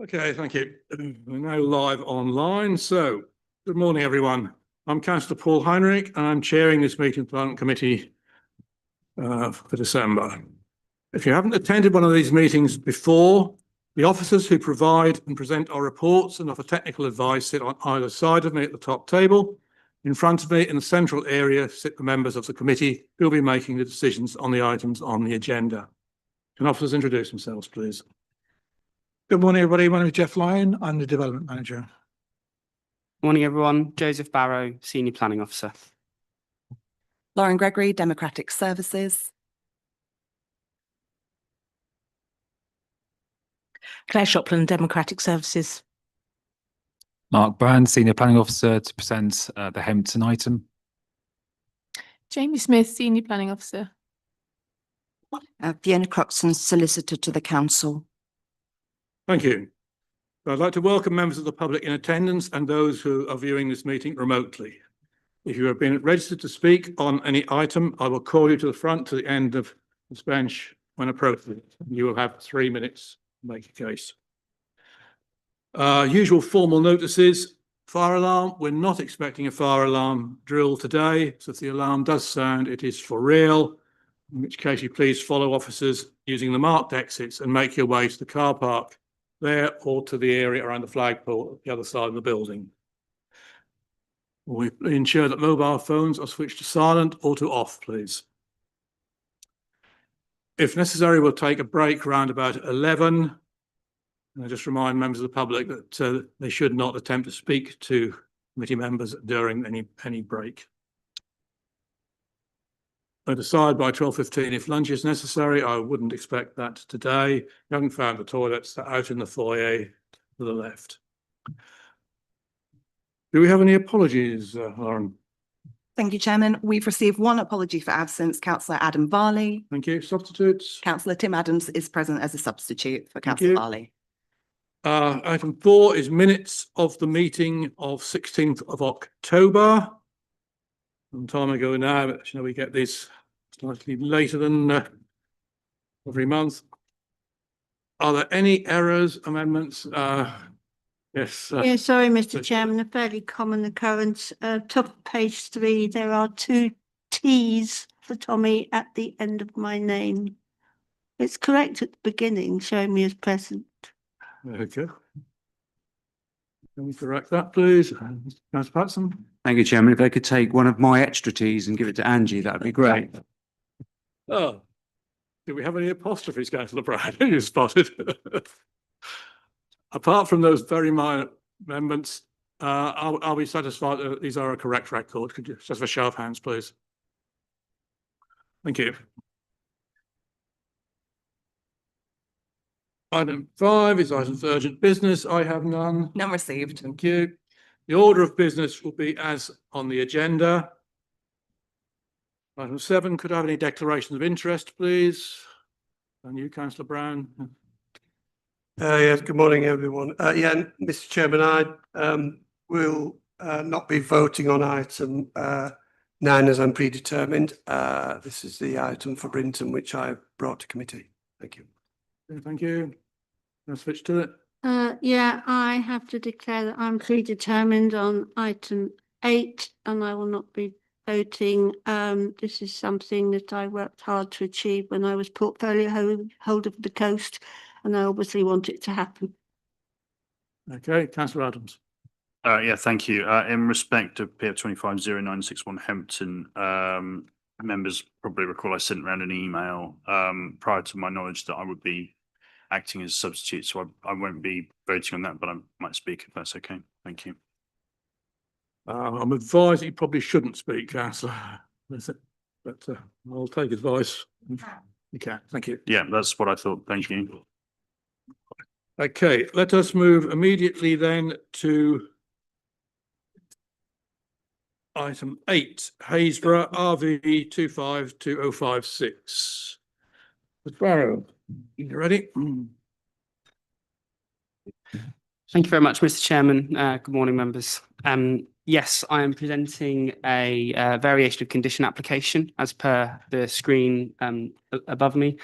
Okay, thank you. We're now live online. So, good morning, everyone. I'm Councillor Paul Heinrich, and I'm chairing this meeting of the Parliament Committee for December. If you haven't attended one of these meetings before, the officers who provide and present our reports and offer technical advice sit on either side of me at the top table. In front of me in the central area sit the members of the committee who will be making the decisions on the items on the agenda. Can officers introduce themselves, please? Good morning, everybody. My name is Jeff Lyon. I'm the Development Manager. Morning, everyone. Joseph Barrow, Senior Planning Officer. Lauren Gregory, Democratic Services. Claire Shopland, Democratic Services. Mark Brand, Senior Planning Officer, to present the Hempton item. Jamie Smith, Senior Planning Officer. Fiona Croxton, Solicitor to the Council. Thank you. I'd like to welcome members of the public in attendance and those who are viewing this meeting remotely. If you have been registered to speak on any item, I will call you to the front to the end of this bench when appropriate. You will have 3 minutes to make a case. Usual formal notices. Fire alarm. We're not expecting a fire alarm drill today, so if the alarm does sound, it is for real, in which case you please follow officers using the marked exits and make your way to the car park there or to the area around the flagpole at the other side of the building. We ensure that mobile phones are switched to silent or to off, please. If necessary, we'll take a break around about 11. And I just remind members of the public that they should not attempt to speak to committee members during any break. I decide by 12:15 if lunch is necessary. I wouldn't expect that today. You haven't found the toilets, they're out in the foyer to the left. Do we have any apologies, Lauren? Thank you, Chairman. We've received one apology for absence, Councillor Adam Varley. Thank you. Substitutes? Councillor Tim Adams is present as a substitute for Councillor Varley. Item 4 is minutes of the meeting of 16th of October. Some time ago now, but we get these slightly later than every month. Are there any errors, amendments? Yes. Yeah, sorry, Mr. Chairman, a fairly common occurrence. Top of page 3, there are 2 T's for Tommy at the end of my name. It's correct at the beginning, showing me as present. Okay. Can we correct that, please? Councillor Patson. Thank you, Chairman. If I could take one of my extra T's and give it to Angie, that would be great. Oh, do we have any apostrophes, Councillor Brad? You spotted. Apart from those very minor amendments, are we satisfied that these are a correct record? Could you just have a show of hands, please? Thank you. Item 5 is items of urgent business. I have none. None received. Thank you. The order of business will be as on the agenda. Item 7, could I have any declarations of interest, please? And you, Councillor Brown. Yes, good morning, everyone. Yeah, Mr. Chairman, I will not be voting on item 9 as I'm predetermined. This is the item for Brinton, which I brought to committee. Thank you. Thank you. I'll switch to it. Yeah, I have to declare that I'm predetermined on item 8 and I will not be voting. This is something that I worked hard to achieve when I was portfolio holder for the coast, and I obviously want it to happen. Okay, Councillor Adams. Yeah, thank you. In respect of PF 250961 Hempton, members probably recall I sent around an email prior to my knowledge that I would be acting as a substitute, so I won't be voting on that, but I might speak if that's okay. Thank you. I'm advised you probably shouldn't speak, Councillor, but I'll take advice. You can. Thank you. Yeah, that's what I thought. Thank you. Okay, let us move immediately then to item 8, Haysborough RV 252056. Mr. Barrow, you ready? Thank you very much, Mr. Chairman. Good morning, members. Yes, I am presenting a variation of condition application as per the screen above me.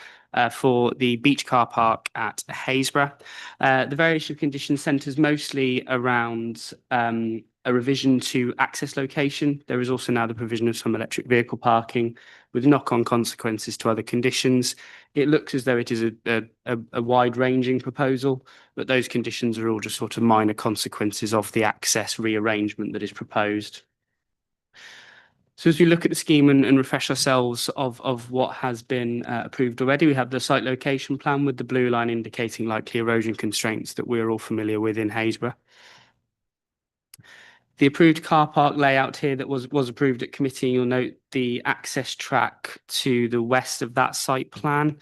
for the beach car park at Haysborough. The variation of conditions centres mostly around a revision to access location. There is also now the provision of some electric vehicle parking with knock-on consequences to other conditions. It looks as though it is a wide-ranging proposal, but those conditions are all just sort of minor consequences of the access rearrangement that is proposed. So as we look at the scheme and refresh ourselves of what has been approved already, we have the site location plan with the blue line indicating likely erosion constraints that we're all familiar with in Haysborough. The approved car park layout here that was approved at committee, you'll note the access track to the west of that site plan,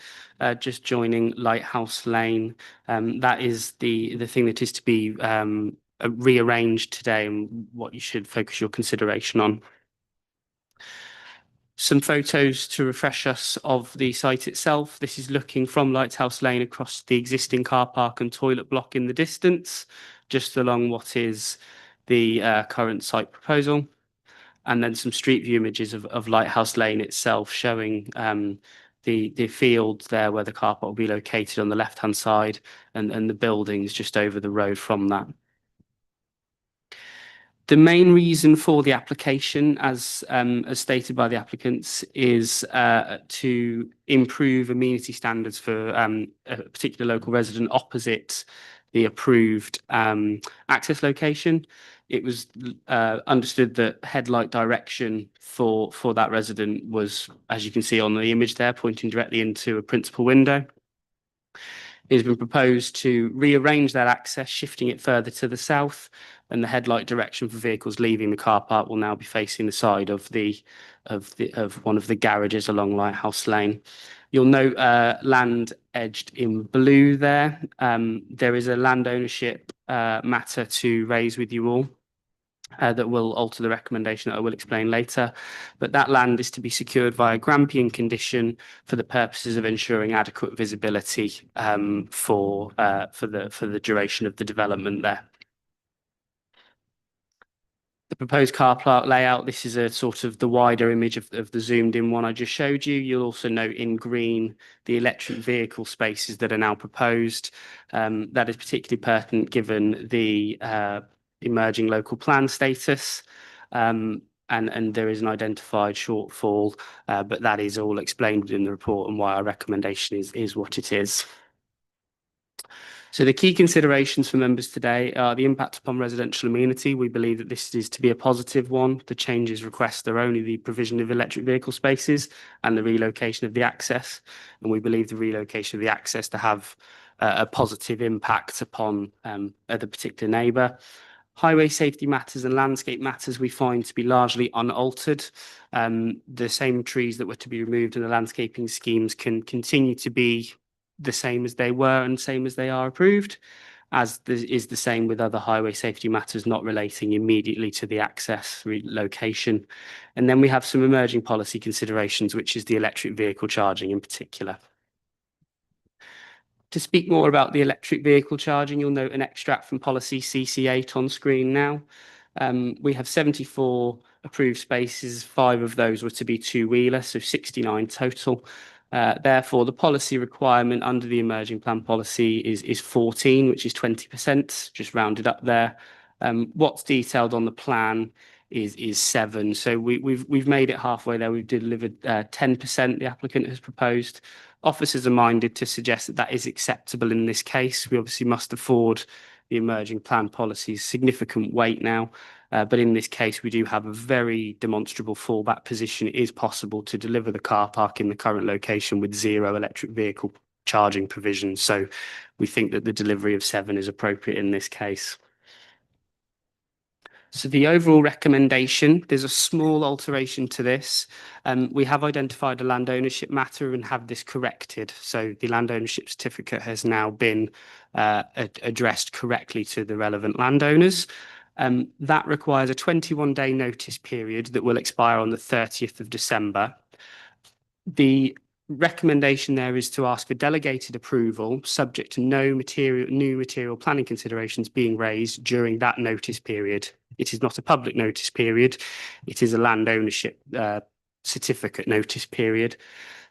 just joining Lighthouse Lane. That is the thing that is to be rearranged today and what you should focus your consideration on. Some photos to refresh us of the site itself. This is looking from Lighthouse Lane across the existing car park and toilet block in the distance, just along what is the current site proposal. And then some street view images of Lighthouse Lane itself, showing the field there where the car park will be located on the left-hand side and the buildings just over the road from that. The main reason for the application, as stated by the applicants, is to improve amenity standards for a particular local resident opposite the approved access location. It was understood that headlight direction for that resident was, as you can see on the image there, pointing directly into a principal window. It has been proposed to rearrange that access, shifting it further to the south, and the headlight direction for vehicles leaving the car park will now be facing the side of one of the garages along Lighthouse Lane. You'll note land edged in blue there. There is a land ownership matter to raise with you all that will alter the recommendation that I will explain later. But that land is to be secured via Grampian condition for the purposes of ensuring adequate visibility for the duration of the development there. The proposed car park layout, this is a sort of the wider image of the zoomed in one I just showed you. You'll also note in green the electric vehicle spaces that are now proposed. That is particularly pertinent given the emerging local plan status, and there is an identified shortfall, but that is all explained within the report and why our recommendation is what it is. So the key considerations for members today are the impact upon residential amenity. We believe that this is to be a positive one. The changes request are only the provision of electric vehicle spaces and the relocation of the access, and we believe the relocation of the access to have a positive impact upon the particular neighbour. Highway safety matters and landscape matters we find to be largely unaltered. The same trees that were to be removed in the landscaping schemes can continue to be the same as they were and same as they are approved, as is the same with other highway safety matters not relating immediately to the access location. And then we have some emerging policy considerations, which is the electric vehicle charging in particular. To speak more about the electric vehicle charging, you'll note an extract from policy CC8 on screen now. We have 74 approved spaces, 5 of those were to be two-wheeler, so 69 total. Therefore, the policy requirement under the emerging plan policy is 14, which is 20%, just rounded up there. What's detailed on the plan is 7. So we've made it halfway there. We've delivered 10% the applicant has proposed. Officers are minded to suggest that that is acceptable in this case. We obviously must afford the emerging plan policy's significant weight now. But in this case, we do have a very demonstrable fallback position. It is possible to deliver the car park in the current location with 0 electric vehicle charging provisions. So we think that the delivery of 7 is appropriate in this case. So the overall recommendation, there's a small alteration to this. We have identified a land ownership matter and have this corrected. So the land ownership certificate has now been addressed correctly to the relevant landowners. That requires a 21-day notice period that will expire on the 30th of December. The recommendation there is to ask for delegated approval subject to no new material planning considerations being raised during that notice period. It is not a public notice period. It is a land ownership certificate notice period.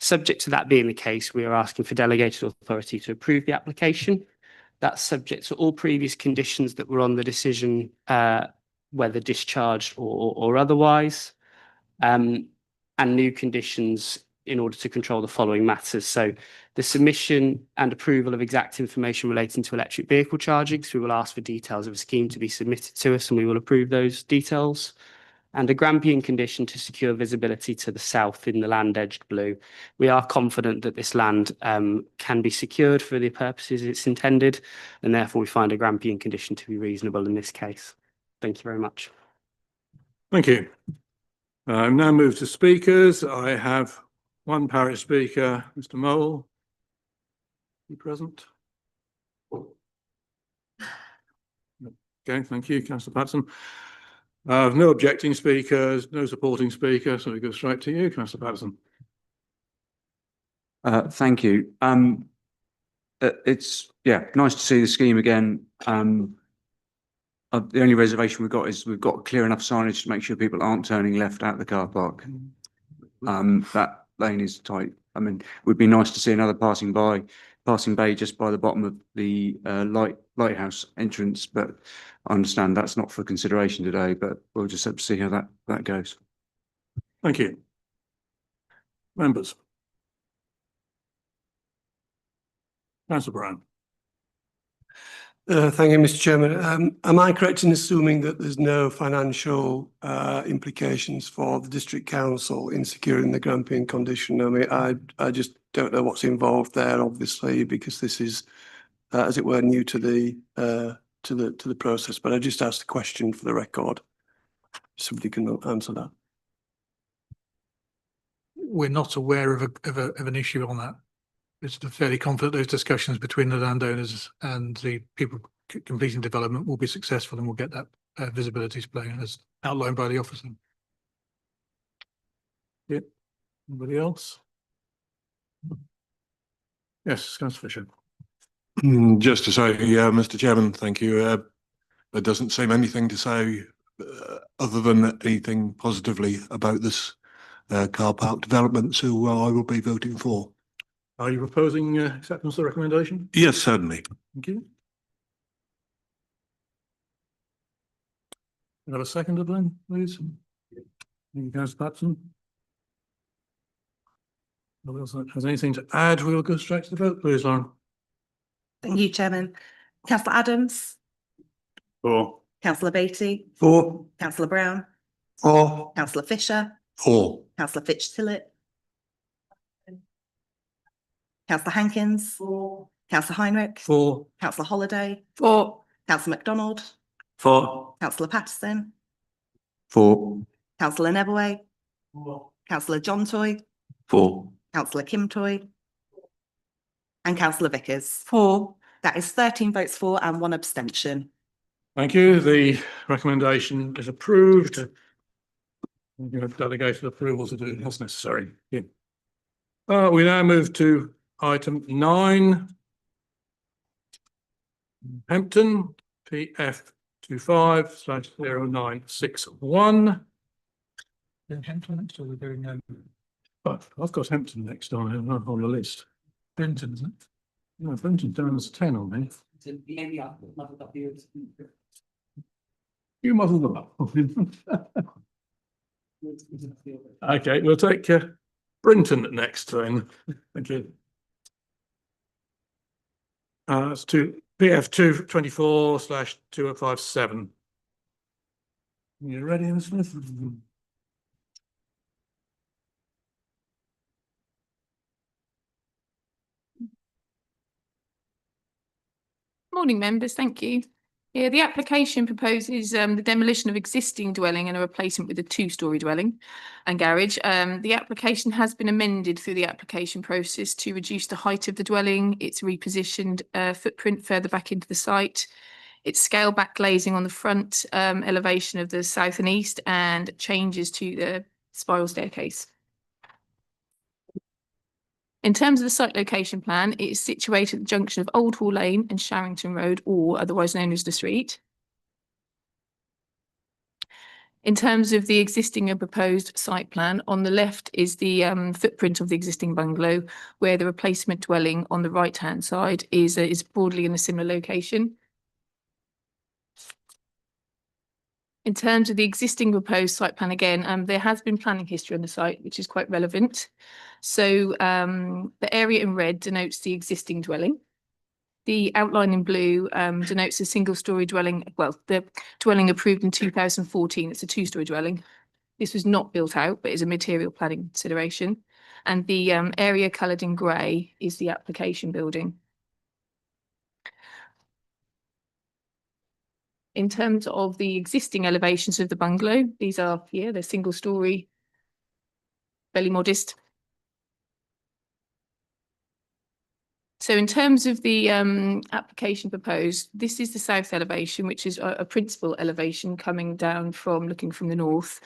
Subject to that being the case, we are asking for delegated authority to approve the application. That's subject to all previous conditions that were on the decision, whether discharged or otherwise, and new conditions in order to control the following matters. So the submission and approval of exact information relating to electric vehicle charging. So we will ask for details of a scheme to be submitted to us and we will approve those details. And a Grampian condition to secure visibility to the south in the land edged blue. We are confident that this land can be secured for the purposes it's intended, and therefore we find a Grampian condition to be reasonable in this case. Thank you very much. Thank you. Now move to speakers. I have one parish speaker, Mr. Mole. You present? Okay, thank you, Councillor Patson. No objecting speakers, no supporting speaker, so we go straight to you, Councillor Patson. Thank you. It's nice to see the scheme again. The only reservation we've got is we've got clear enough signage to make sure people aren't turning left out the car park. That lane is tight. I mean, it would be nice to see another passing bay just by the bottom of the lighthouse entrance, but I understand that's not for consideration today, but we'll just have to see how that goes. Thank you. Members. Councillor Brown. Thank you, Mr. Chairman. Am I correct in assuming that there's no financial implications for the district council in securing the Grampian condition? I mean, I just don't know what's involved there, obviously, because this is, as it were, new to the process. But I just asked a question for the record. Somebody can answer that. We're not aware of an issue on that. It's fairly confident those discussions between the landowners and the people completing development will be successful and we'll get that visibility display as outlined by the officer. Yep. Anybody else? Yes, Councillor Fisher. Just to say, Mr. Chairman, thank you. There doesn't seem anything to say other than anything positively about this car park development, so I will be voting for. Are you proposing acceptance of the recommendation? Yes, certainly. Thank you. Can I have a seconder then, please? Thank you, Councillor Patson. Nobody else has anything to add? We'll go straight to the vote, please, Lauren. Thank you, Chairman. Councillor Adams. For. Councillor Beattie. For. Councillor Brown. For. Councillor Fisher. For. Councillor Fitch-Tillett. Councillor Hankins. For. Councillor Heinrich. For. Councillor Holiday. For. Councillor MacDonald. For. Councillor Patterson. For. Councillor Nebaway. Councillor John Toy. For. Councillor Kim Toy. And Councillor Vickers. For. That is 13 votes for and 1 abstention. Thank you. The recommendation is approved. You have delegated approval to do as necessary. Yeah. We now move to item 9. Hempton, PF 25/0961. Hampton next, or we're doing I've got Hempton next on the list. Brinton, isn't it? No, Brinton's down as 10 on me. You muddle them up. Okay, we'll take Brinton next then. Thank you. It's to PF 224/2057. You ready, Ms. Smith? Morning, members. Thank you. Yeah, the application proposes the demolition of existing dwelling and a replacement with a 2-storey dwelling and garage. The application has been amended through the application process to reduce the height of the dwelling. It's repositioned footprint further back into the site. It's scaled back glazing on the front elevation of the south and east and changes to the spiral staircase. In terms of the site location plan, it is situated at the junction of Old Hall Lane and Sharrington Road, or otherwise known as the street. In terms of the existing and proposed site plan, on the left is the footprint of the existing bungalow, where the replacement dwelling on the right-hand side is broadly in a similar location. In terms of the existing proposed site plan, again, there has been planning history on the site, which is quite relevant. So the area in red denotes the existing dwelling. The outline in blue denotes a single-storey dwelling, well, the dwelling approved in 2014. It's a two-storey dwelling. This was not built out, but is a material planning consideration. And the area coloured in grey is the application building. In terms of the existing elevations of the bungalow, these are, they're single-storey, fairly modest. So in terms of the application proposed, this is the south elevation, which is a principal elevation coming down from looking from the north.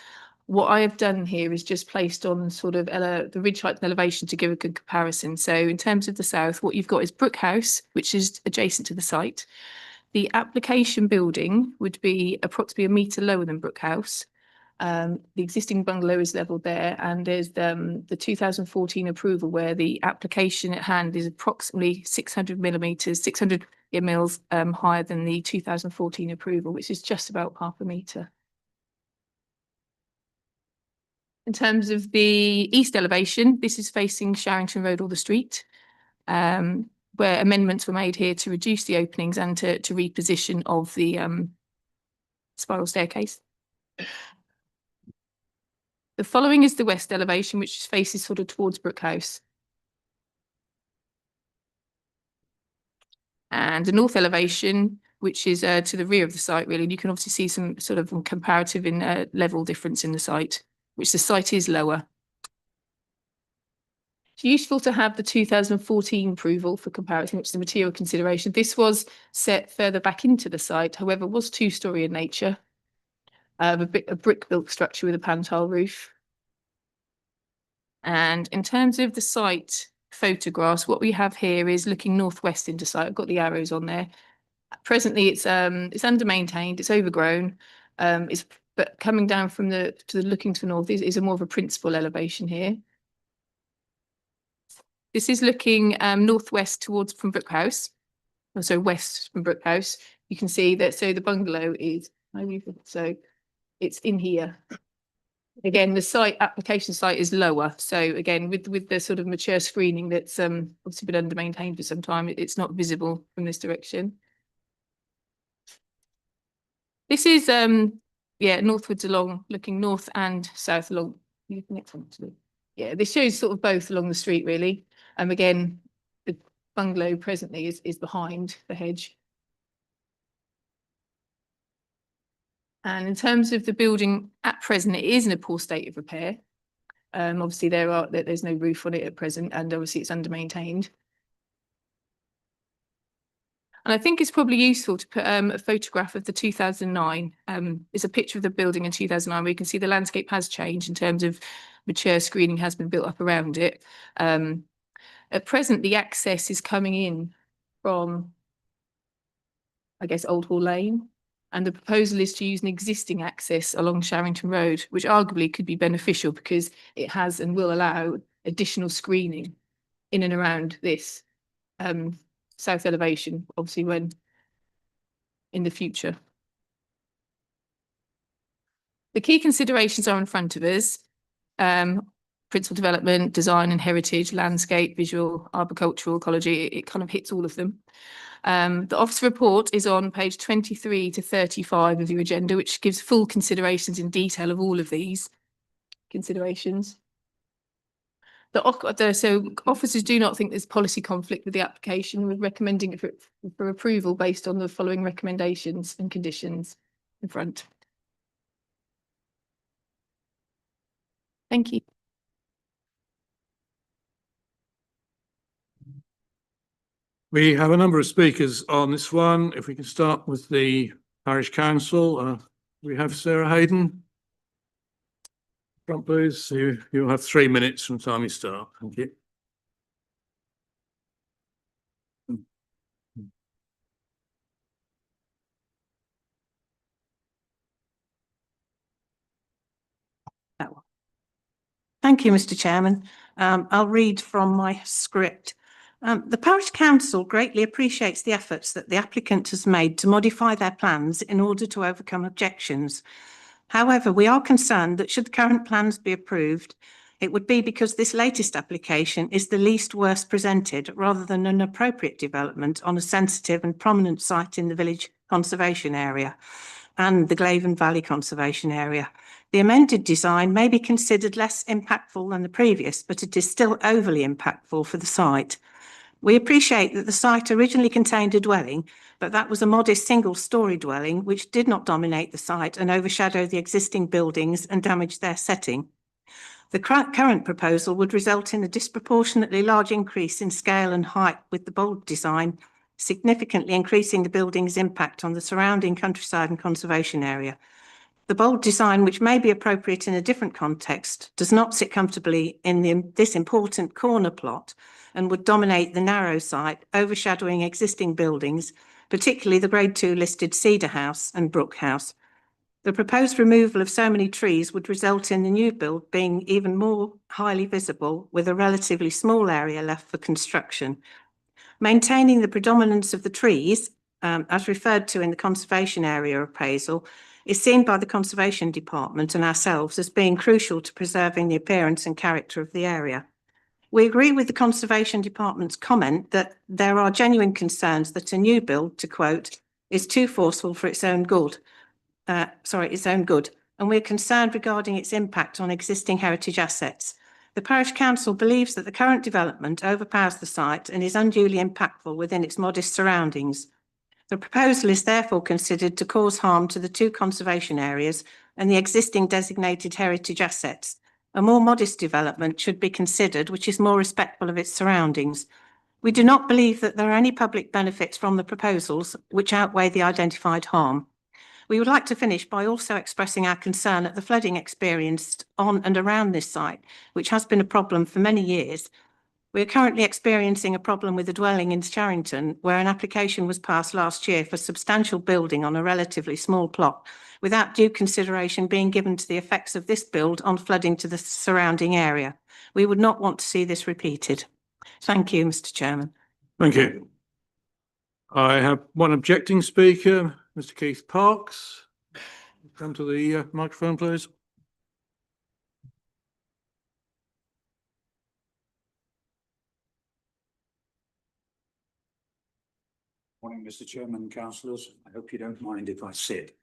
What I have done here is just placed on sort of the ridge height and elevation to give a good comparison. So in terms of the south, what you've got is Brook House, which is adjacent to the site. The application building would be approximately a metre lower than Brook House. The existing bungalow is levelled there, and there's the 2014 approval where the application at hand is approximately 600 millimetres, 600 mils higher than the 2014 approval, which is just about half a metre. In terms of the east elevation, this is facing Sharrington Road or the street, where amendments were made here to reduce the openings and to reposition of the spiral staircase. The following is the west elevation, which faces sort of towards Brook House. And the north elevation, which is to the rear of the site, really. And you can obviously see some sort of comparative in level difference in the site, which the site is lower. It's useful to have the 2014 approval for comparison, which is the material consideration. This was set further back into the site, however, was two-storey in nature. A brick-built structure with a pan-tile roof. And in terms of the site photographs, what we have here is looking northwest into site. I've got the arrows on there. Presently, it's under-maintained, it's overgrown. But coming down from looking to the north is a more of a principal elevation here. This is looking northwest towards from Brook House, so west from Brook House. You can see that, so the bungalow is, so it's in here. Again, the application site is lower. So again, with the sort of mature screening that's obviously been under-maintained for some time, it's not visible from this direction. This is, northwards along, looking north and south along. Next one, actually. Yeah, this shows sort of both along the street, really. Again, the bungalow presently is behind the hedge. And in terms of the building at present, it is in a poor state of repair. Obviously, there's no roof on it at present, and obviously it's under-maintained. And I think it's probably useful to put a photograph of the 2009. It's a picture of the building in 2009 where you can see the landscape has changed in terms of mature screening has been built up around it. At present, the access is coming in from, I guess, Old Hall Lane. And the proposal is to use an existing access along Sharrington Road, which arguably could be beneficial because it has and will allow additional screening in and around this south elevation, obviously when in the future. The key considerations are in front of us. Principal development, design and heritage, landscape, visual, arboricultural, ecology, it kind of hits all of them. The officer report is on page 23 to 35 of your agenda, which gives full considerations in detail of all of these considerations. So officers do not think there's policy conflict with the application. We're recommending it for approval based on the following recommendations and conditions in front. Thank you. We have a number of speakers on this one. If we can start with the Parish Council, we have Sarah Hayden. Front, please. So you'll have 3 minutes from the time you start. Thank you. Thank you, Mr. Chairman. I'll read from my script. The parish council greatly appreciates the efforts that the applicant has made to modify their plans in order to overcome objections. However, we are concerned that should the current plans be approved, it would be because this latest application is the least worst presented rather than an appropriate development on a sensitive and prominent site in the village conservation area and the Glaven Valley Conservation Area. The amended design may be considered less impactful than the previous, but it is still overly impactful for the site. We appreciate that the site originally contained a dwelling, but that was a modest single-storey dwelling which did not dominate the site and overshadow the existing buildings and damage their setting. The current proposal would result in a disproportionately large increase in scale and height with the bold design, significantly increasing the building's impact on the surrounding countryside and conservation area. The bold design, which may be appropriate in a different context, does not sit comfortably in this important corner plot and would dominate the narrow site, overshadowing existing buildings, particularly the Grade 2 listed Cedar House and Brook House. The proposed removal of so many trees would result in the new build being even more highly visible, with a relatively small area left for construction. Maintaining the predominance of the trees, as referred to in the conservation area appraisal, is seen by the Conservation Department and ourselves as being crucial to preserving the appearance and character of the area. We agree with the Conservation Department's comment that there are genuine concerns that a new build, to quote, is too forceful for its own good, and we're concerned regarding its impact on existing heritage assets. The parish council believes that the current development overpowers the site and is unduly impactful within its modest surroundings. The proposal is therefore considered to cause harm to the two conservation areas and the existing designated heritage assets. A more modest development should be considered, which is more respectful of its surroundings. We do not believe that there are any public benefits from the proposals which outweigh the identified harm. We would like to finish by also expressing our concern at the flooding experienced on and around this site, which has been a problem for many years. We are currently experiencing a problem with a dwelling in Charrington, where an application was passed last year for substantial building on a relatively small plot, without due consideration being given to the effects of this build on flooding to the surrounding area. We would not want to see this repeated. Thank you, Mr. Chairman. Thank you. I have one objecting speaker, Mr. Keith Parks. Come to the microphone, please. Morning, Mr. Chairman, councillors. I hope you don't mind if I sit.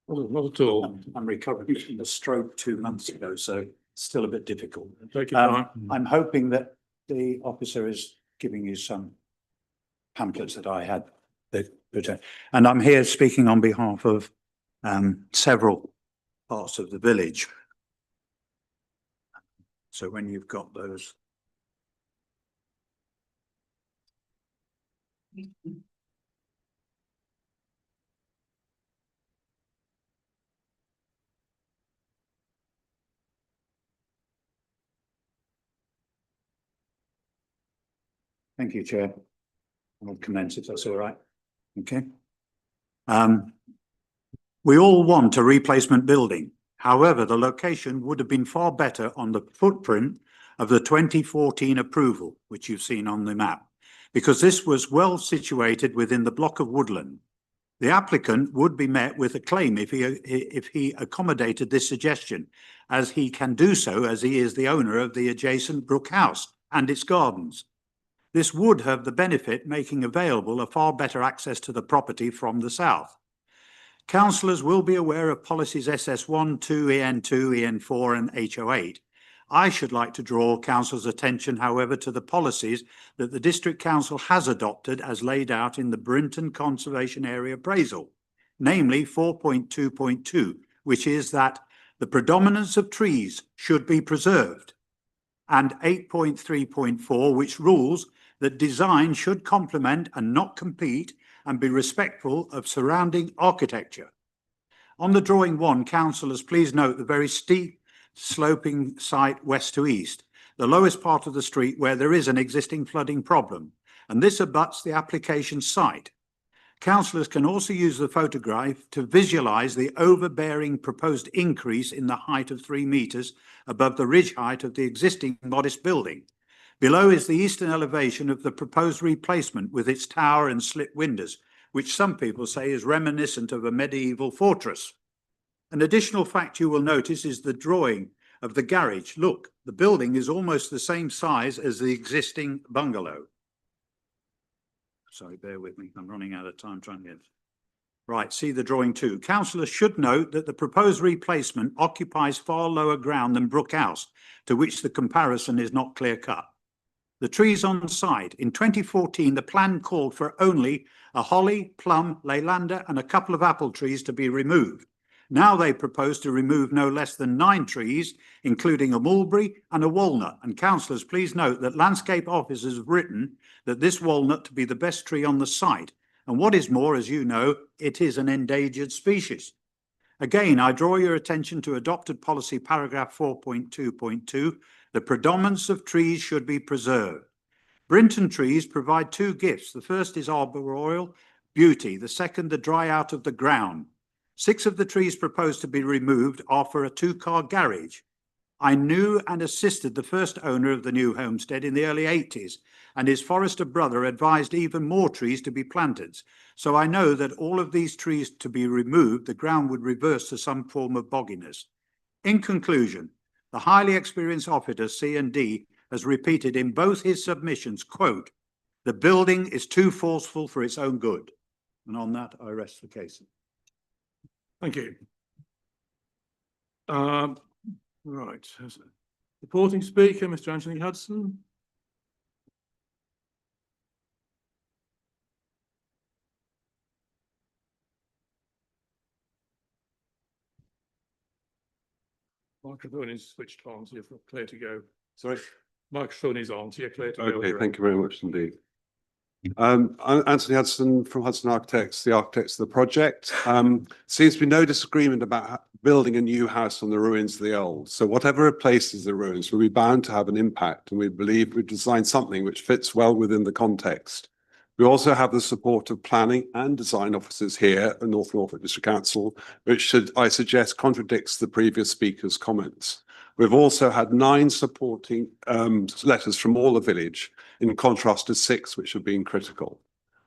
Oh, not at all. I'm recovering from a stroke 2 months ago, so still a bit difficult. Take your time. I'm hoping that the officer is giving you some pamphlets that I had. And I'm here speaking on behalf of several parts of the village. So when you've got those. Thank you, Chair. I'll commence if that's all right. Okay. We all want a replacement building. However, the location would have been far better on the footprint of the 2014 approval, which you've seen on the map, because this was well situated within the block of woodland. The applicant would be met with a claim if he accommodated this suggestion, as he can do so as he is the owner of the adjacent Brook House and its gardens. This would have the benefit making available a far better access to the property from the south. Councillors will be aware of policies SS1, 2, EN2, EN4 and HO8. I should like to draw council's attention, however, to the policies that the District Council has adopted as laid out in the Brinton Conservation Area Appraisal, namely 4.2.2, which is that the predominance of trees should be preserved, and 8.3.4, which rules that design should complement and not compete and be respectful of surrounding architecture. On the drawing 1, councillors, please note the very steep sloping site west to east, the lowest part of the street where there is an existing flooding problem, and this abuts the application site. Councillors can also use the photograph to visualise the overbearing proposed increase in the height of 3 metres above the ridge height of the existing modest building. Below is the eastern elevation of the proposed replacement with its tower and slit windows, which some people say is reminiscent of a medieval fortress. An additional fact you will notice is the drawing of the garage. Look, the building is almost the same size as the existing bungalow. Sorry, bear with me. I'm running out of time trying to get. Right, see the drawing too. Councillors should note that the proposed replacement occupies far lower ground than Brook House, to which the comparison is not clear cut. The trees on site. In 2014, the plan called for only a holly, plum, leylander and a couple of apple trees to be removed. Now they propose to remove no less than 9 trees, including a mulberry and a walnut. And councillors, please note that landscape officers have written that this walnut to be the best tree on the site. And what is more, as you know, it is an endangered species. Again, I draw your attention to adopted policy paragraph 4.2.2. The predominance of trees should be preserved. Brinton trees provide 2 gifts. The first is arboreal beauty. The second, the dry out of the ground. 6 of the trees proposed to be removed are for a 2-car garage. I knew and assisted the first owner of the new homestead in the early 80s, and his forester brother advised even more trees to be planted. So I know that all of these trees to be removed, the ground would reverse to some form of bogginess. In conclusion, the highly experienced officer C&D has repeated in both his submissions, quote, "The building is too forceful for its own good." And on that, I rest the case. Thank you. Right. Reporting speaker, Mr. Anthony Hudson. Microphone is switched on, so you're clear to go. Sorry? Microphone is on, so you're clear to go. Okay, thank you very much indeed. I'm Anthony Hudson from Hudson Architects, the architects of the project. Seems to be no disagreement about building a new house on the ruins of the old. So whatever replaces the ruins will be bound to have an impact, and we believe we've designed something which fits well within the context. We also have the support of planning and design officers here at North Norfolk District Council, which I suggest contradicts the previous speaker's comments. We've also had 9 supporting letters from all the village, in contrast to 6 which have been critical.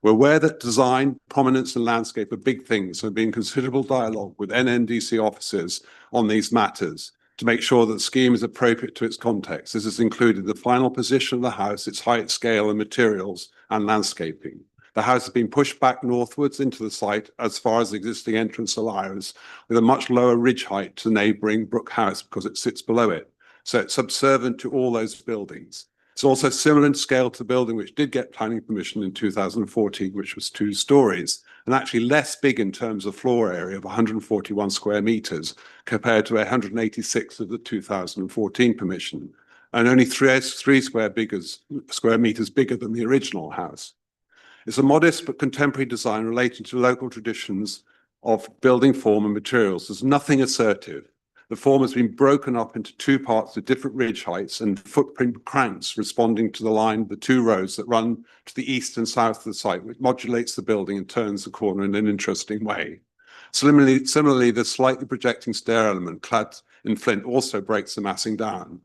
We're aware that design, prominence and landscape are big things, and have been considerable dialogue with NNDC officers on these matters to make sure that the scheme is appropriate to its context. This has included the final position of the house, its height, scale and materials and landscaping. The house has been pushed back northwards into the site as far as the existing entrance allows, with a much lower ridge height to neighbouring Brook House because it sits below it. So it's subservient to all those buildings. It's also similar in scale to the building which did get planning permission in 2014, which was 2 stories, and actually less big in terms of floor area of 141 square metres compared to 186 of the 2014 permission, and only 3 square metres bigger than the original house. It's a modest but contemporary design relating to local traditions of building form and materials. There's nothing assertive. The form has been broken up into 2 parts with different ridge heights and footprint cranks responding to the line of the 2 roads that run to the east and south of the site, which modulates the building and turns the corner in an interesting way. Similarly, the slightly projecting stair element clad in flint also breaks the massing down.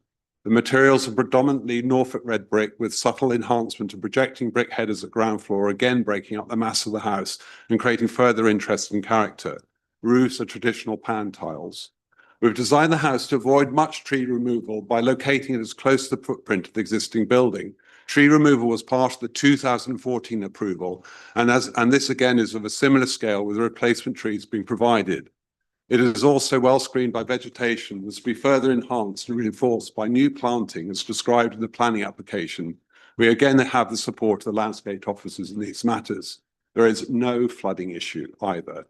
The materials are predominantly Norfolk red brick with subtle enhancement of projecting brick headers at ground floor, again breaking up the mass of the house and creating further interest and character. Roofs are traditional pan tiles. We've designed the house to avoid much tree removal by locating it as close to the footprint of the existing building. Tree removal was part of the 2014 approval, and this again is of a similar scale with replacement trees being provided. It is also well screened by vegetation, which will be further enhanced and reinforced by new planting as described in the planning application. We again have the support of the landscape officers in these matters. There is no flooding issue either.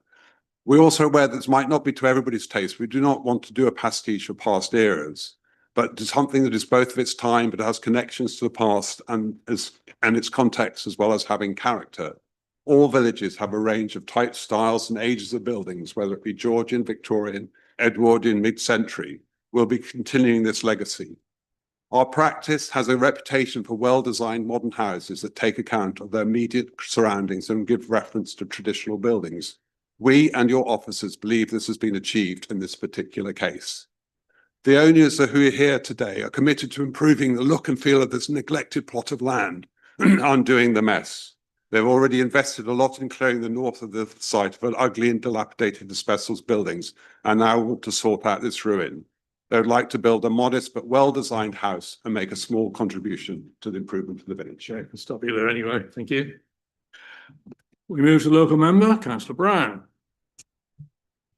We're also aware that this might not be to everybody's taste. We do not want to do a pastiche of past eras, but something that is both of its time, but has connections to the past and its context, as well as having character. All villages have a range of type styles and ages of buildings, whether it be Georgian, Victorian, Edwardian, mid-century. We'll be continuing this legacy. Our practice has a reputation for well-designed modern houses that take account of their immediate surroundings and give reference to traditional buildings. We and your officers believe this has been achieved in this particular case. The owners who are here today are committed to improving the look and feel of this neglected plot of land, undoing the mess. They've already invested a lot in clearing the north of the site of an ugly and dilapidated asbestos buildings and now want to sort out this ruin. They would like to build a modest but well-designed house and make a small contribution to the improvement of the village. Okay, I'll stop you there anyway. Thank you. We move to local member, Councillor Brown.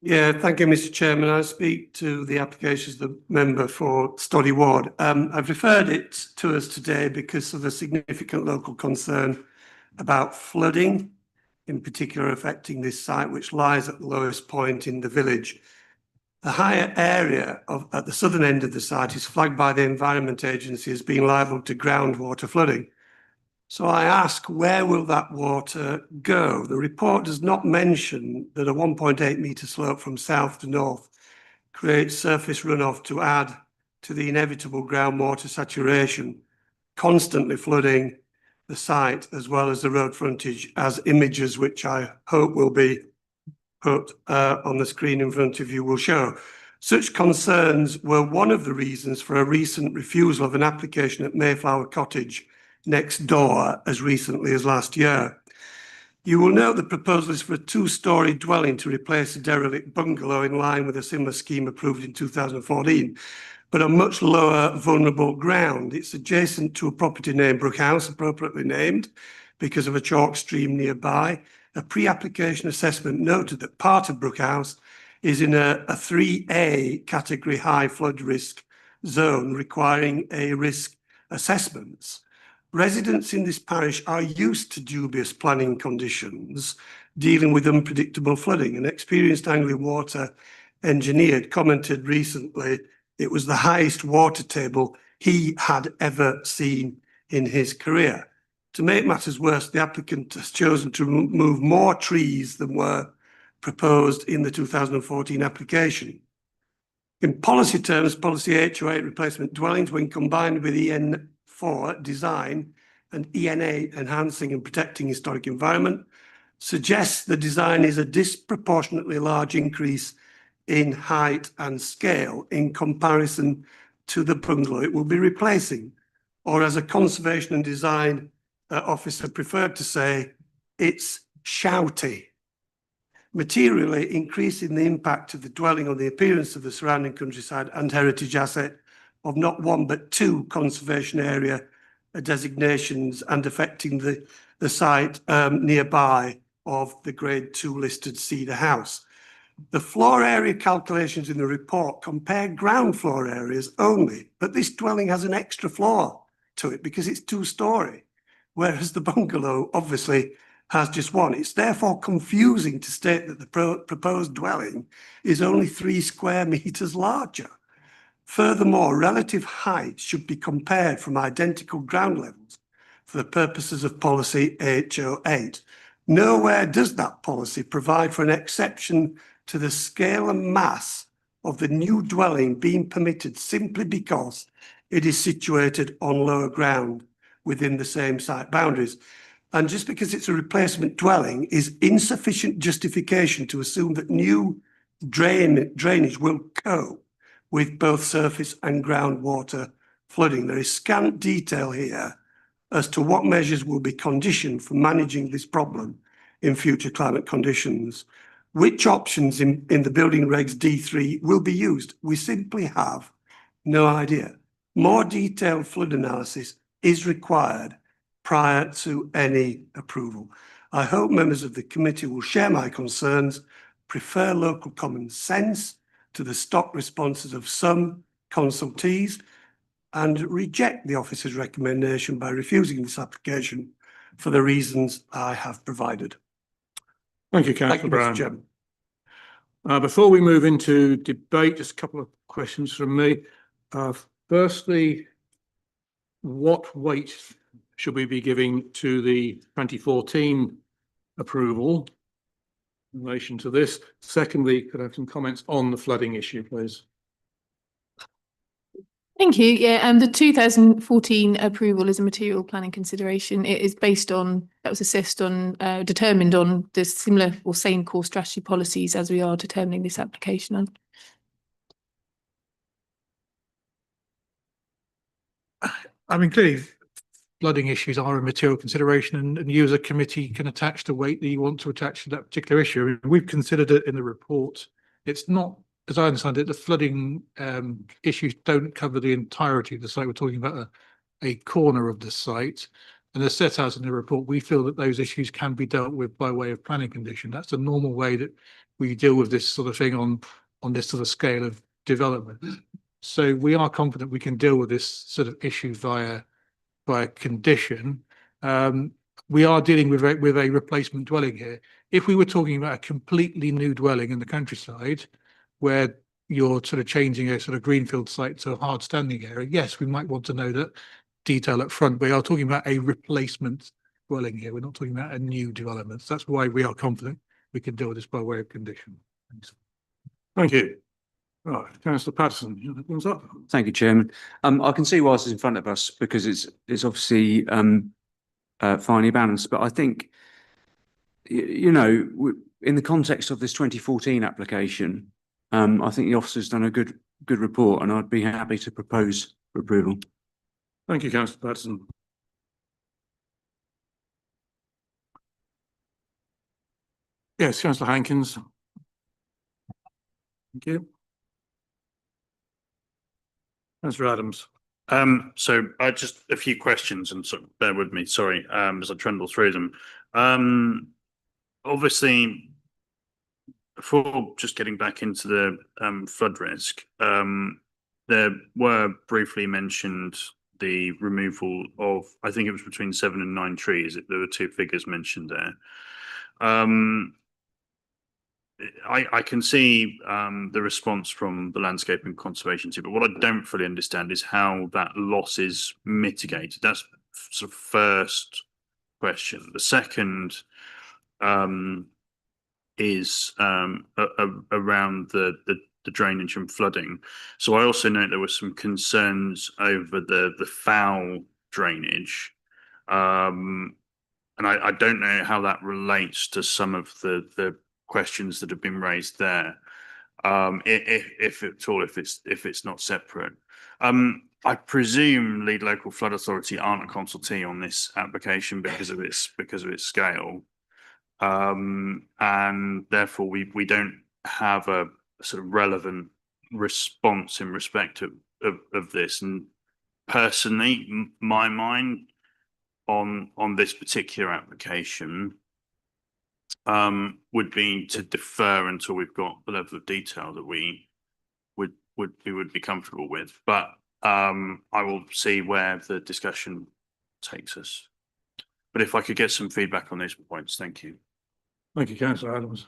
Yeah, thank you, Mr. Chairman. I speak to the applications of the member for Stoddy Ward. I've referred it to us today because of a significant local concern about flooding, in particular affecting this site, which lies at the lowest point in the village. The higher area at the southern end of the site is flagged by the Environment Agency as being liable to groundwater flooding. So I ask, where will that water go? The report does not mention that a 1.8 metre slope from south to north creates surface runoff to add to the inevitable groundwater saturation, constantly flooding the site as well as the road frontage, as images which I hope will be put on the screen in front of you will show. Such concerns were one of the reasons for a recent refusal of an application at Mayflower Cottage next door as recently as last year. You will note the proposal is for a two-storey dwelling to replace a derelict bungalow in line with a similar scheme approved in 2014, but on much lower vulnerable ground. It's adjacent to a property named Brook House, appropriately named because of a chalk stream nearby. A pre-application assessment noted that part of Brook House is in a 3A category high flood risk zone requiring a risk assessments. Residents in this parish are used to dubious planning conditions dealing with unpredictable flooding. An experienced Anglia Water engineer commented recently it was the highest water table he had ever seen in his career. To make matters worse, the applicant has chosen to remove more trees than were proposed in the 2014 application. In policy terms, policy 828 replacement dwellings, when combined with EN4 design and EN8 enhancing and protecting historic environment, suggests the design is a disproportionately large increase in height and scale in comparison to the bungalow it will be replacing, or as a conservation and design officer preferred to say, it's shouty, materially increasing the impact of the dwelling on the appearance of the surrounding countryside and heritage asset of not one but two conservation area designations and affecting the site nearby of the grade 2 listed Cedar House. The floor area calculations in the report compare ground floor areas only, but this dwelling has an extra floor to it because it's two-storey, whereas the bungalow obviously has just one. It's therefore confusing to state that the proposed dwelling is only 3 square metres larger. Furthermore, relative height should be compared from identical ground levels for the purposes of policy 808. Nowhere does that policy provide for an exception to the scale and mass of the new dwelling being permitted simply because it is situated on lower ground within the same site boundaries. And just because it's a replacement dwelling is insufficient justification to assume that new drainage will cope with both surface and groundwater flooding. There is scant detail here as to what measures will be conditioned for managing this problem in future climate conditions. Which options in the building regs D3 will be used? We simply have no idea. More detailed flood analysis is required prior to any approval. I hope members of the committee will share my concerns, prefer local common sense to the stock responses of some consultees, and reject the officer's recommendation by refusing this application for the reasons I have provided. Thank you, Councillor Brown. Before we move into debate, just a couple of questions from me. Firstly, what weight should we be giving to the 2014 approval in relation to this? Secondly, could I have some comments on the flooding issue, please? Thank you. Yeah, the 2014 approval is a material planning consideration. It is based on, that was assessed on, determined on the similar or same core strategy policies as we are determining this application on. I mean, clearly flooding issues are a material consideration and you as a committee can attach the weight that you want to attach to that particular issue. I mean, we've considered it in the report. It's not, as I understand it, the flooding issues don't cover the entirety of the site. We're talking about a corner of the site. And as set out in the report, we feel that those issues can be dealt with by way of planning condition. That's the normal way that we deal with this sort of thing on this sort of scale of development. So we are confident we can deal with this sort of issue via condition. We are dealing with a replacement dwelling here. If we were talking about a completely new dwelling in the countryside, where you're sort of changing a sort of greenfield site to a hard standing area, yes, we might want to know that detail up front. We are talking about a replacement dwelling here. We're not talking about a new development. So that's why we are confident we can deal with this by way of condition. Thanks. Thank you. Right, Councillor Patterson, you have thumbs up. Thank you, Chairman. I can see why this is in front of us because it's obviously finely balanced, but I think you know, in the context of this 2014 application, I think the officer's done a good report, and I'd be happy to propose for approval. Thank you, Councillor Patterson. Yes, Councillor Hankins. Thank you. Councillor Adams. So I just a few questions, and so bear with me, sorry, as I tremble through them. Obviously, before just getting back into the flood risk, there were briefly mentioned the removal of, I think it was between 7 and 9 trees. There were 2 figures mentioned there. I can see the response from the landscape and conservation team, but what I don't fully understand is how that loss is mitigated. That's sort of first question. The second is around the drainage and flooding. So I also know there were some concerns over the foul drainage. And I don't know how that relates to some of the questions that have been raised there, if at all, if it's not separate. I presume Lead Local Flood Authority aren't a consultee on this application because of its scale, and therefore we don't have a sort of relevant response in respect of this. And personally, my mind on this particular application would be to defer until we've got the level of detail that we would be comfortable with. But I will see where the discussion takes us. But if I could get some feedback on these points, thank you. Thank you, Councillor Adams.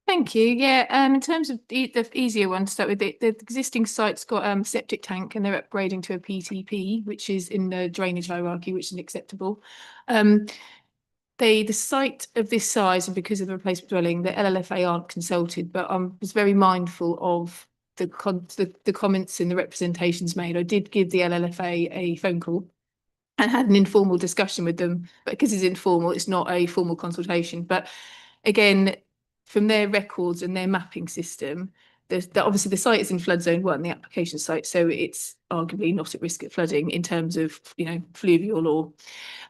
Thank you. Yeah, in terms of the easier one to start with, the existing site's got septic tank and they're upgrading to a PTP, which is in the drainage hierarchy, which is acceptable. The site of this size, and because of the replacement dwelling, the LLFA aren't consulted, but I was very mindful of the comments and the representations made. I did give the LLFA a phone call and had an informal discussion with them, but because it's informal, it's not a formal consultation. But again, from their records and their mapping system, obviously the site is in flood zone 1, the application site, so it's arguably not at risk of flooding in terms of, you know, fluvial or,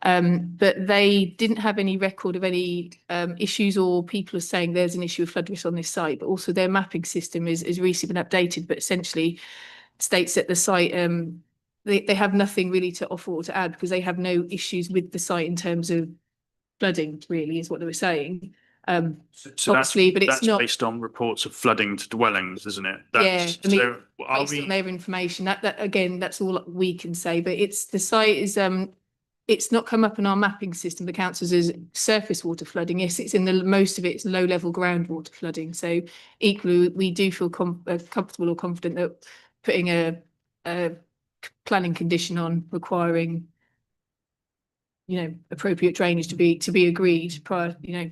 but they didn't have any record of any issues or people are saying there's an issue of flood risk on this site, but also their mapping system is recently been updated, but essentially states that the site, they have nothing really to offer or to add because they have no issues with the site in terms of flooding, really, is what they were saying. So obviously, but it's not based on reports of flooding to dwellings, isn't it? Yeah, I mean, so are based on their information, that again, that's all we can say. But it's the site is it's not come up in our mapping system. The council's is surface water flooding. Yes, it's in the most of it's low level groundwater flooding. So equally, we do feel comfortable or confident that putting a planning condition on requiring, you know, appropriate drainage to be agreed prior, you know,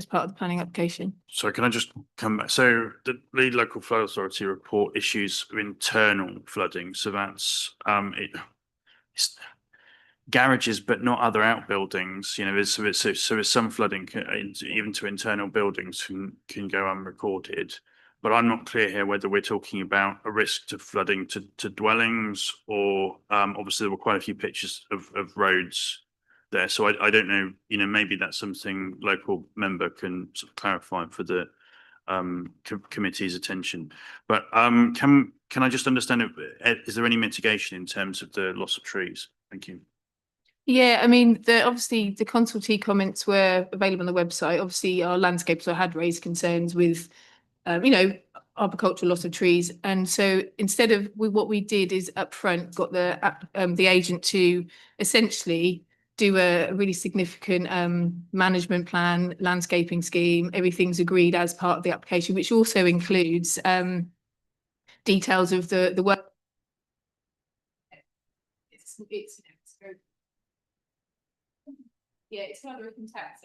as part of the planning application. So can I just come back? So the lead local flood authority report issues of internal flooding. So that's it's garages, but not other outbuildings. You know, there's some flooding even to internal buildings can go unrecorded. But I'm not clear here whether we're talking about a risk to flooding to dwellings or obviously there were quite a few pictures of roads there. So I don't know, you know, maybe that's something local member can sort of clarify for the committee's attention. But can I just understand, is there any mitigation in terms of the loss of trees? Thank you. Yeah, I mean, obviously the consultee comments were available on the website. Obviously, our landscapers had raised concerns with, you know, arboricultural loss of trees, and so instead of what we did is upfront got the agent to essentially do a really significant management plan, landscaping scheme. Everything's agreed as part of the application, which also includes details of the work. Yeah, it's kind of open text.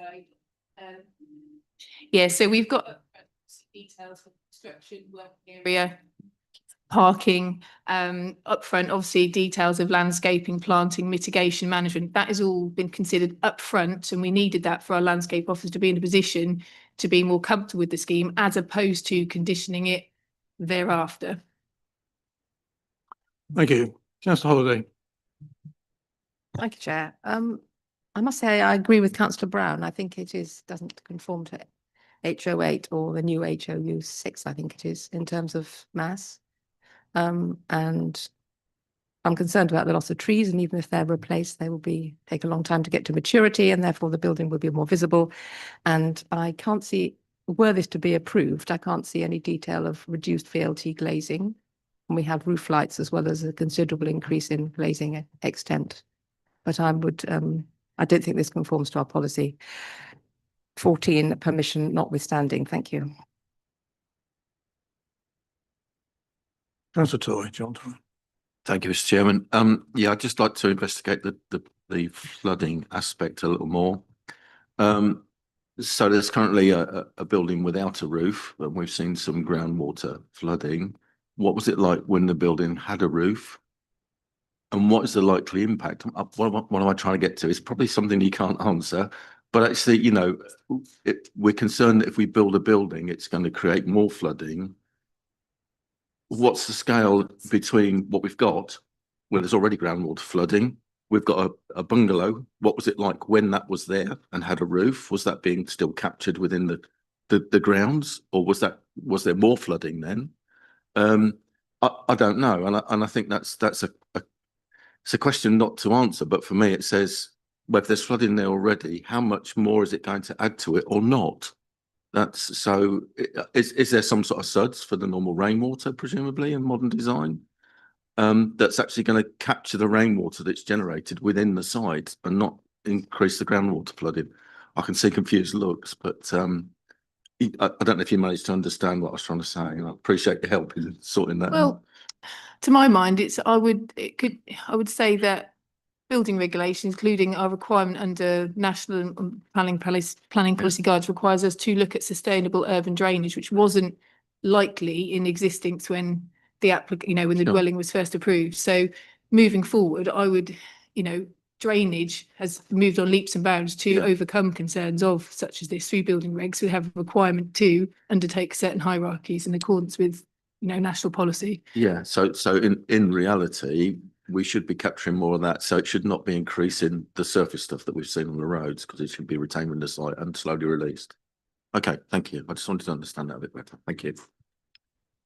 Yeah, so we've got details for construction, working area, parking, upfront, obviously details of landscaping, planting, mitigation, management. That has all been considered upfront, and we needed that for our landscape officer to be in a position to be more comfortable with the scheme, as opposed to conditioning it thereafter. Thank you. Councillor Holiday. Thank you, Chair. I must say I agree with Councillor Brown. I think it doesn't conform to HO8 or the new HOU 6, I think it is, in terms of mass. And I'm concerned about the loss of trees, and even if they're replaced, they will take a long time to get to maturity, and therefore the building will be more visible. And I can't see, were this to be approved, I can't see any detail of reduced VLT glazing. And we have roof lights as well as a considerable increase in glazing extent. But I don't think this conforms to our policy. 14, permission notwithstanding. Thank you. Councillor Toy, John Toy. Thank you, Mr. Chairman. Yeah, I'd just like to investigate the flooding aspect a little more. So there's currently a building without a roof, and we've seen some groundwater flooding. What was it like when the building had a roof? And what is the likely impact? What am I trying to get to? It's probably something you can't answer, but actually, you know, we're concerned that if we build a building, it's going to create more flooding. What's the scale between what we've got, where there's already groundwater flooding? We've got a bungalow. What was it like when that was there and had a roof? Was that being still captured within the grounds, or was there more flooding then? I don't know, and I think that's it's a question not to answer, but for me it says, well, if there's flooding there already, how much more is it going to add to it or not? That's so. Is there some sort of suds for the normal rainwater, presumably in modern design, that's actually going to capture the rainwater that's generated within the site and not increase the groundwater flooding? I can see confused looks, but I don't know if you managed to understand what I was trying to say, and I appreciate your help in sorting that out. Well, to my mind, I would say that building regulations, including our requirement under National Planning Policy Guides, requires us to look at sustainable urban drainage, which wasn't likely in existence when when the dwelling was first approved. So moving forward, I would, drainage has moved on leaps and bounds to overcome concerns of such as this through building regs. We have a requirement to undertake certain hierarchies in accordance with national policy. Yeah, so in reality, we should be capturing more of that. So it should not be increasing the surface stuff that we've seen on the roads, because it should be retained in the site and slowly released. Okay, thank you. I just wanted to understand that a bit better. Thank you.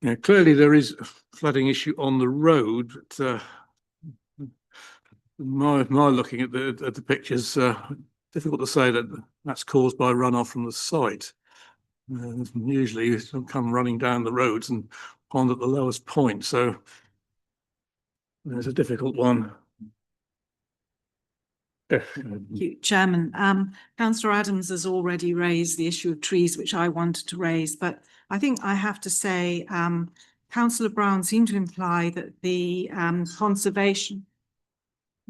Yeah, clearly there is a flooding issue on the road, but my looking at the pictures, difficult to say that that's caused by runoff from the site. Usually you come running down the roads and pond at the lowest point, so it's a difficult one. Thank you, Chairman. Councillor Adams has already raised the issue of trees, which I wanted to raise, but I think I have to say Councillor Brown seemed to imply that the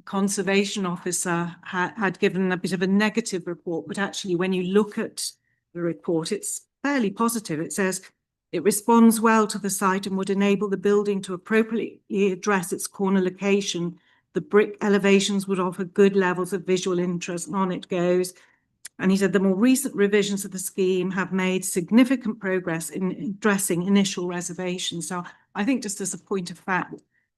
conservation officer had given a bit of a negative report, but actually when you look at the report, it's fairly positive. It says it responds well to the site and would enable the building to appropriately address its corner location. The brick elevations would offer good levels of visual interest, and on it goes. And he said the more recent revisions of the scheme have made significant progress in addressing initial reservations. So I think, just as a point of fact,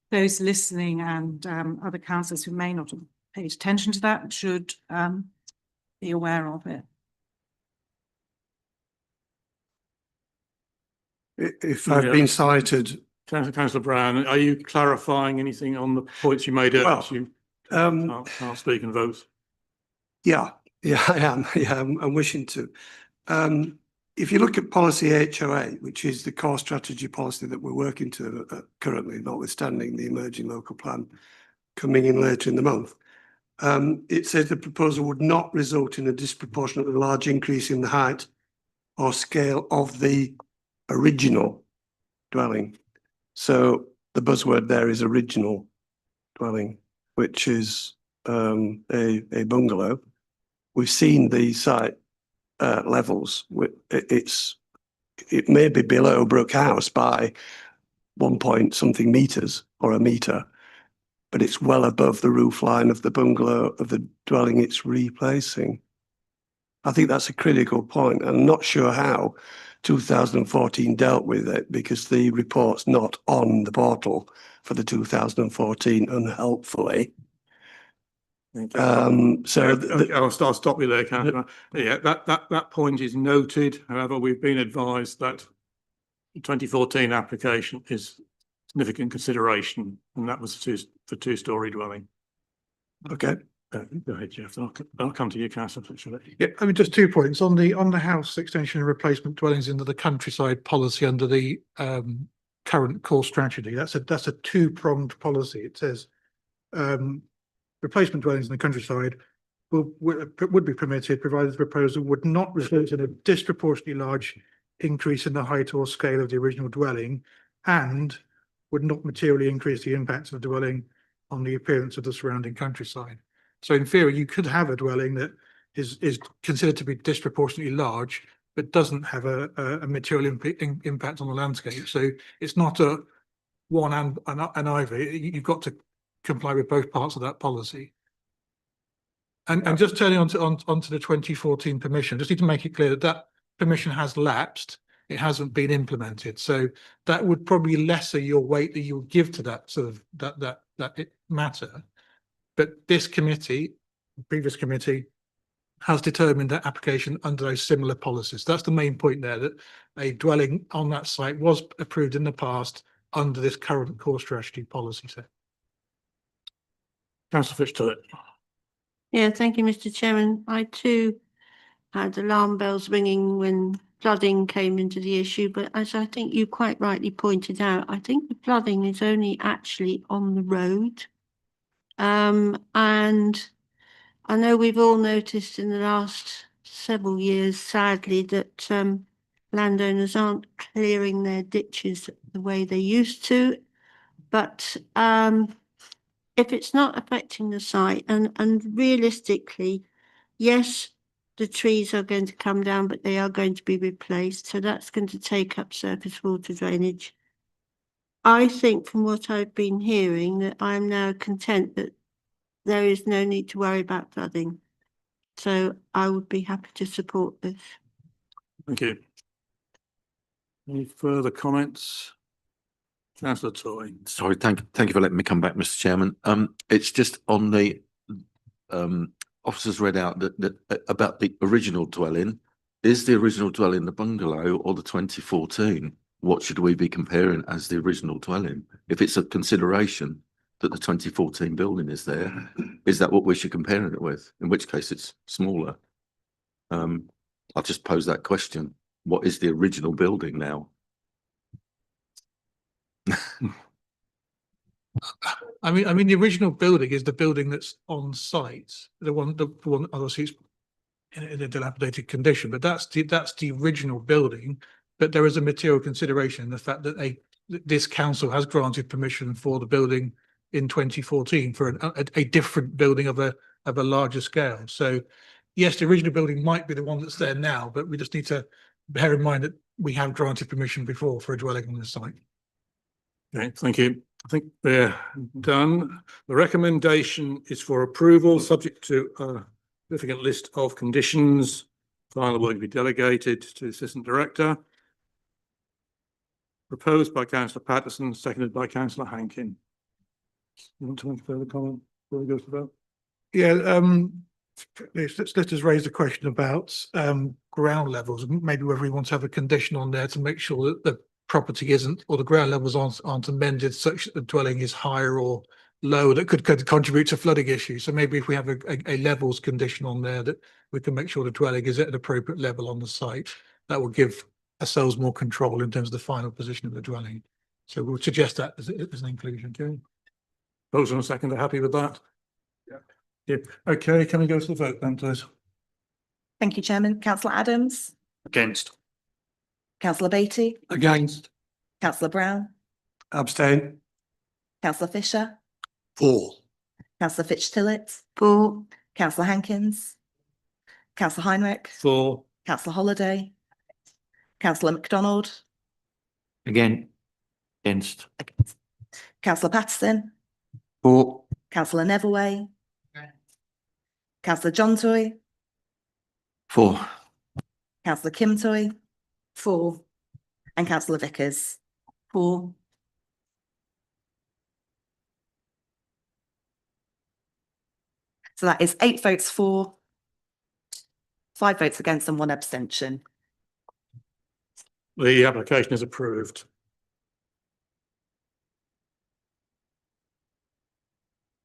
those listening and other councillors who may not have paid attention to that should be aware of it. If I've been cited. Councillor Brown, are you clarifying anything on the points you made earlier? Well, I'll speak and vote. Yeah, I am. Yeah, I'm wishing to. If you look at policy HO8, which is the core strategy policy that we're working to currently, notwithstanding the emerging local plan coming in later in the month, it says the proposal would not result in a disproportionately large increase in the height or scale of the original dwelling. So the buzzword there is original dwelling, which is a bungalow. We've seen the site levels. It may be below Brook House by 1 point something meters or a meter, but it's well above the roof line of the bungalow of the dwelling it's replacing. I think that's a critical point. I'm not sure how 2014 dealt with it, because the report's not on the portal for the 2014, unhelpfully. I'll stop you there, Councillor. Yeah, that point is noted. However, we've been advised that the 2014 application is significant consideration, and that was for two-storey dwelling. Okay. Go ahead, Jeff. I'll come to you, Councillor. Yeah, I mean, just 2 points on the house extension and replacement dwellings into the countryside policy under the current core strategy. That's a two-pronged policy. It says replacement dwellings in the countryside would be permitted, provided the proposal would not result in a disproportionately large increase in the height or scale of the original dwelling, and would not materially increase the impacts of the dwelling on the appearance of the surrounding countryside. So in theory, you could have a dwelling that is considered to be disproportionately large, but doesn't have a material impact on the landscape. So it's not a one and either. You've got to comply with both parts of that policy. And just turning onto the 2014 permission, just need to make it clear that that permission has lapsed. It hasn't been implemented. So that would probably lesser your weight that you would give to that sort of that matter. But this committee, previous committee, has determined that application under those similar policies. That's the main point there, that a dwelling on that site was approved in the past under this current core strategy policy set. Councillor Fitch-Tillett. Yeah, thank you, Mr. Chairman. I too had alarm bells ringing when flooding came into the issue, but as I think you quite rightly pointed out, I think the flooding is only actually on the road. And I know we've all noticed in the last several years, sadly, that landowners aren't clearing their ditches the way they used to. But if it's not affecting the site, and realistically, yes, the trees are going to come down, but they are going to be replaced. So that's going to take up surface water drainage. I think from what I've been hearing that I'm now content that there is no need to worry about flooding. So I would be happy to support this. Thank you. Any further comments? Councillor Toy. Sorry, thank you for letting me come back, Mr. Chairman. It's just on the officers read out that about the original dwelling. Is the original dwelling the bungalow or the 2014? What should we be comparing as the original dwelling? If it's a consideration that the 2014 building is there, is that what we should compare it with? In which case it's smaller. I'll just pose that question. What is the original building now? I mean, the original building is the building that's on site. The one obviously it's in a dilapidated condition, but that's the original building. But there is a material consideration in the fact that this council has granted permission for the building in 2014 for a different building of a larger scale. So yes, the original building might be the one that's there now, but we just need to bear in mind that we have granted permission before for a dwelling on this site. Okay, thank you. I think we're done. The recommendation is for approval, subject to a significant list of conditions. Final will be delegated to the Assistant Director. Proposed by Councillor Patterson, seconded by Councillor Hankin. You want to make a further comment before we go to the vote? Yeah, let us raise the question about ground levels, maybe whether we want to have a condition on there to make sure that the property isn't, or the ground levels aren't amended such that the dwelling is higher or lower that could contribute to flooding issues. So maybe if we have a levels condition on there, that we can make sure the dwelling is at an appropriate level on the site, that will give ourselves more control in terms of the final position of the dwelling. So we'll suggest that as an inclusion. Okay. Those on a second are happy with that? Yeah. Okay, can we go to the vote then, please? Thank you, Chairman. Councillor Adams, Against. Councillor Beatty, Against. Councillor Brown, Abstain. Councillor Fisher, For. Councillor Fitch-Tillett. For. Councillor Hankins. Councillor Heinrich. For. Councillor Holiday. Councillor MacDonald. Again. Against. Councillor Patterson. For. Councillor Neverway. Councillor John Toy. For. Councillor Kim Toy. For. And Councillor Vickers. For. So that is 8 votes for, 5 votes against and 1 abstention. The application is approved.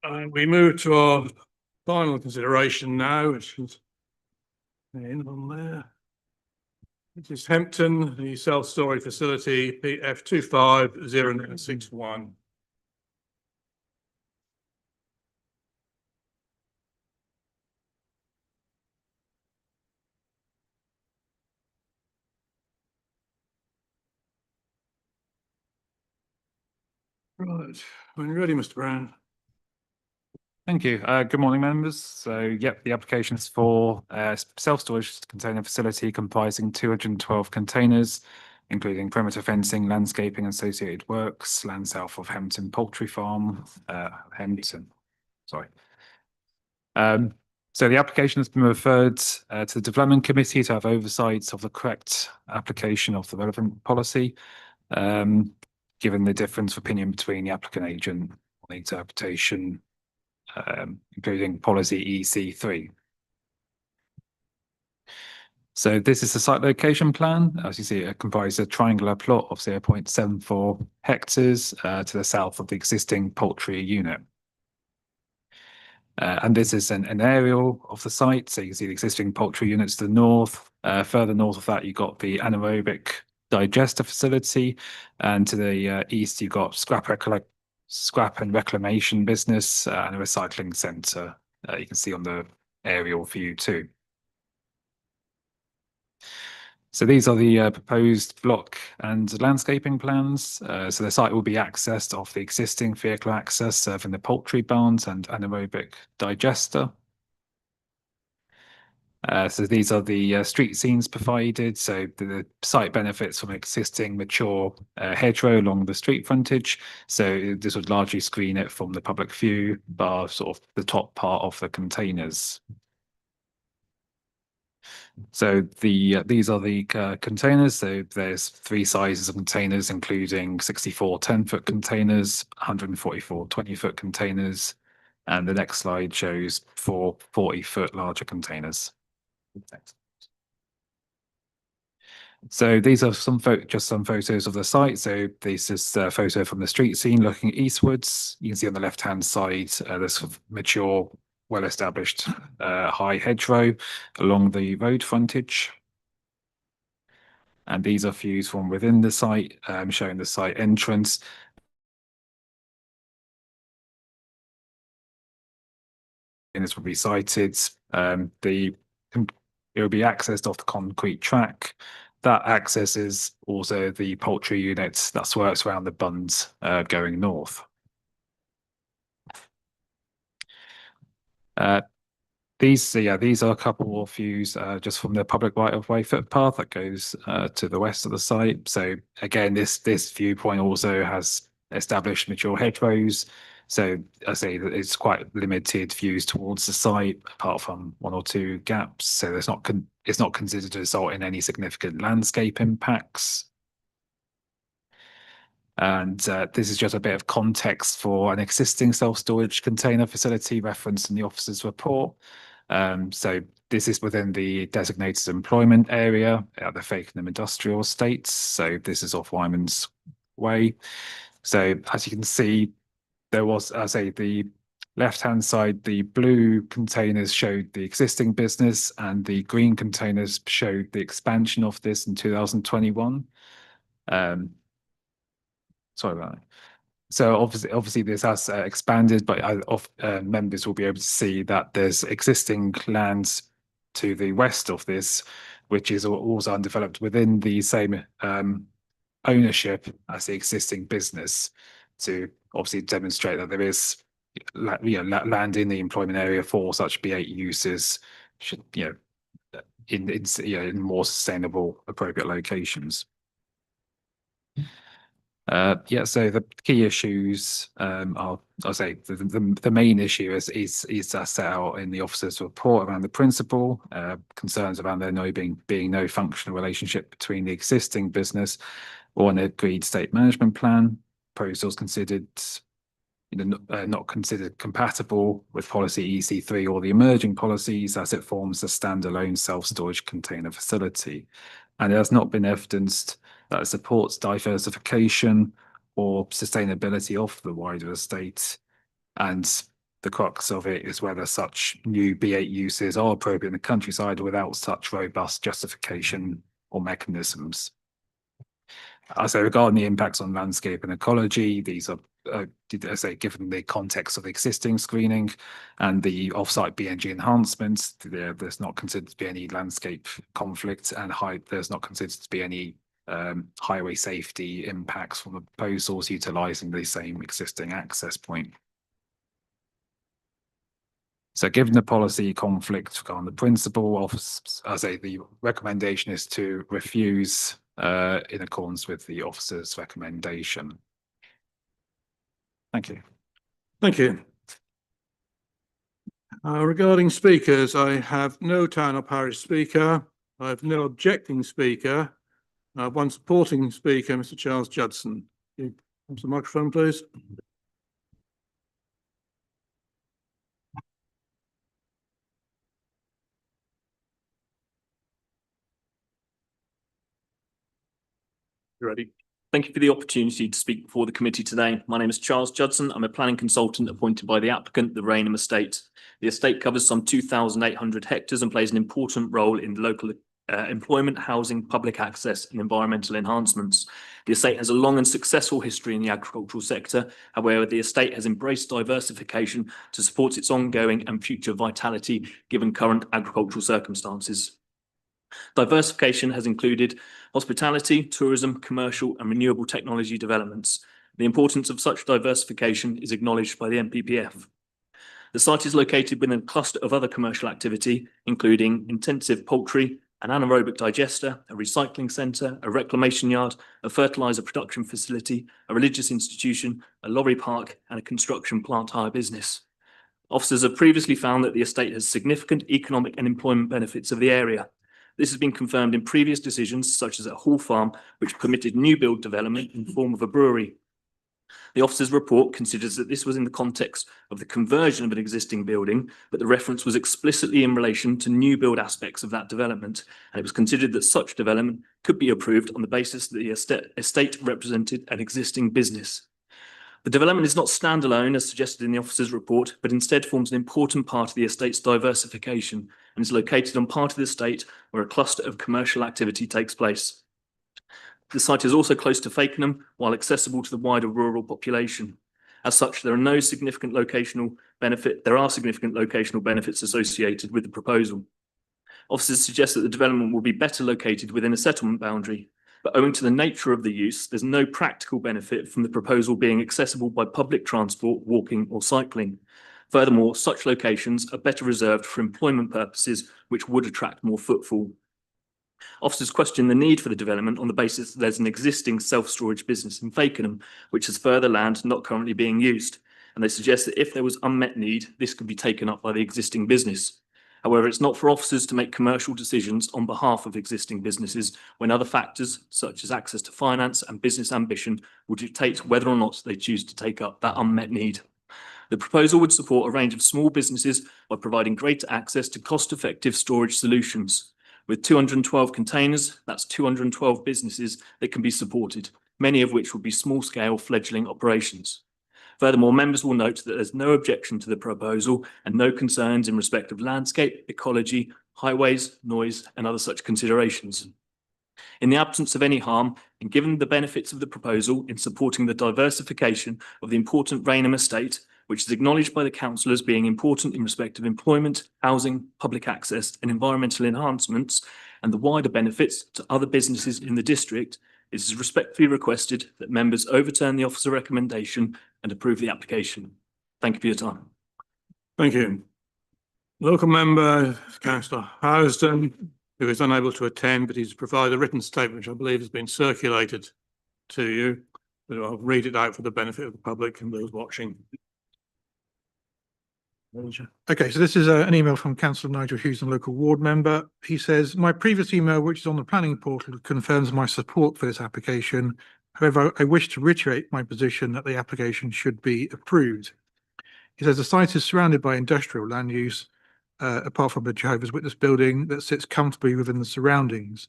And we move to our final consideration now, which is in on there. It is Hempton, the self-storage facility, PF 250961. Right, when you're ready, Mr. Brown. Thank you. Good morning, members. So, yep, the application is for self-storage container facility comprising 212 containers, including perimeter fencing, landscaping, and associated works, land south of Hempton Poultry Farm, Hempton. Sorry. So the application has been referred to the Development Committee to have oversight of the correct application of the relevant policy, given the difference of opinion between the applicant agent on the interpretation, including policy EC3. So this is the site location plan. As you see, it comprises a triangular plot of 0.74 hectares to the south of the existing poultry unit. And this is an aerial of the site. So you can see the existing poultry units to the north. Further north of that, you've got the anaerobic digester facility. And to the east, you've got scrap and reclamation business and a recycling centre. You can see on the aerial view too. So these are the proposed block and landscaping plans. So the site will be accessed off the existing vehicle access serving the poultry barns and anaerobic digester. So these are the street scenes provided. So the site benefits from existing mature hedgerow along the street frontage. So this would largely screen it from the public view, bar sort of the top part of the containers. So these are the containers. So there's 3 sizes of containers, including 64 10-foot containers, 144 20-foot containers, and the next slide shows 4 40-foot larger containers. So these are just some photos of the site. So this is a photo from the street scene looking eastwards. You can see on the left-hand side this mature, well-established high hedgerow along the road frontage. And these are views from within the site, showing the site entrance. And this will be sited. It will be accessed off the concrete track. That accesses also the poultry units that works around the bunds going north. These are a couple of views just from the public right of way footpath that goes to the west of the site. So again, this viewpoint also has established mature hedgerows. So I say that it's quite limited views towards the site, apart from one or two gaps. So it's not considered to result in any significant landscape impacts. And this is just a bit of context for an existing self-storage container facility referenced in the officer's report. So this is within the designated employment area at the Fakenham Industrial Estates. So this is off Wyman's Way. So as you can see, there was, I say, the left-hand side, the blue containers showed the existing business and the green containers showed the expansion of this in 2021. Sorry about that. So obviously this has expanded, but members will be able to see that there's existing lands to the west of this, which is also undeveloped within the same ownership as the existing business, to obviously demonstrate that there is land in the employment area for such B8 uses, should in more sustainable, appropriate locations. So the key issues I'll say the main issue is set out in the officer's report around the principle, concerns around there being no functional relationship between the existing business or an agreed state management plan. Proposals considered not considered compatible with policy EC3 or the emerging policies, as it forms a standalone self-storage container facility, and it has not been evidenced that it supports diversification or sustainability of the wider estate. And the crux of it is whether such new B8 uses are appropriate in the countryside without such robust justification or mechanisms. So regarding the impacts on landscape and ecology, these are, given the context of the existing screening and the off-site BNG enhancements, there's not considered to be any landscape conflict, and there's not considered to be any highway safety impacts from the proposals utilising the same existing access point. So given the policy conflict regarding the principle, the recommendation is to refuse in accordance with the officer's recommendation. Thank you. Thank you. Regarding speakers, I have no town or parish speaker. I have no objecting speaker. I have one supporting speaker, Mr. Charles Judson. Can you come to the microphone, please? You ready? Thank you for the opportunity to speak before the committee today. My name is Charles Judson. I'm a planning consultant appointed by the applicant, the Rainham Estate. The estate covers some 2,800 hectares and plays an important role in local employment, housing, public access and environmental enhancements. The estate has a long and successful history in the agricultural sector. However, the estate has embraced diversification to support its ongoing and future vitality given current agricultural circumstances. Diversification has included hospitality, tourism, commercial and renewable technology developments. The importance of such diversification is acknowledged by the NPPF. The site is located within a cluster of other commercial activity, including intensive poultry, an anaerobic digester, a recycling centre, a reclamation yard, a fertiliser production facility, a religious institution, a lorry park and a construction plant hire business. Officers have previously found that the estate has significant economic and employment benefits of the area. This has been confirmed in previous decisions, such as at Hall Farm, which permitted new build development in the form of a brewery. The officer's report considers that this was in the context of the conversion of an existing building, but the reference was explicitly in relation to new build aspects of that development, and it was considered that such development could be approved on the basis that the estate represented an existing business. The development is not standalone, as suggested in the officer's report, but instead forms an important part of the estate's diversification and is located on part of the estate where a cluster of commercial activity takes place. The site is also close to Fakenham, while accessible to the wider rural population. As such, there are significant locational benefits associated with the proposal. Officers suggest that the development will be better located within a settlement boundary, but owing to the nature of the use, there's no practical benefit from the proposal being accessible by public transport, walking or cycling. Furthermore, such locations are better reserved for employment purposes, which would attract more footfall. Officers question the need for the development on the basis that there's an existing self-storage business in Fakenham, which has further land not currently being used. And they suggest that if there was unmet need, this could be taken up by the existing business. However, it's not for officers to make commercial decisions on behalf of existing businesses when other factors, such as access to finance and business ambition, will dictate whether or not they choose to take up that unmet need. The proposal would support a range of small businesses by providing greater access to cost-effective storage solutions. With 212 containers, that's 212 businesses that can be supported, many of which would be small-scale fledgling operations. Furthermore, members will note that there's no objection to the proposal and no concerns in respect of landscape, ecology, highways, noise, and other such considerations. In the absence of any harm, and given the benefits of the proposal in supporting the diversification of the important Rainham estate, which is acknowledged by the council as being important in respect of employment, housing, public access and environmental enhancements, and the wider benefits to other businesses in the district, it is respectfully requested that members overturn the officer recommendation and approve the application. Thank you for your time. Thank you. Local member, Councillor Housden, who is unable to attend, but he's provided a written statement, which I believe has been circulated to you. But I'll read it out for the benefit of the public and those watching. Okay, so this is an email from Councillor Nigel Hughes, a local ward member. He says, my previous email, which is on the planning portal, confirms my support for this application. However, I wish to reiterate my position that the application should be approved. He says the site is surrounded by industrial land use, apart from the Jehovah's Witness building that sits comfortably within the surroundings.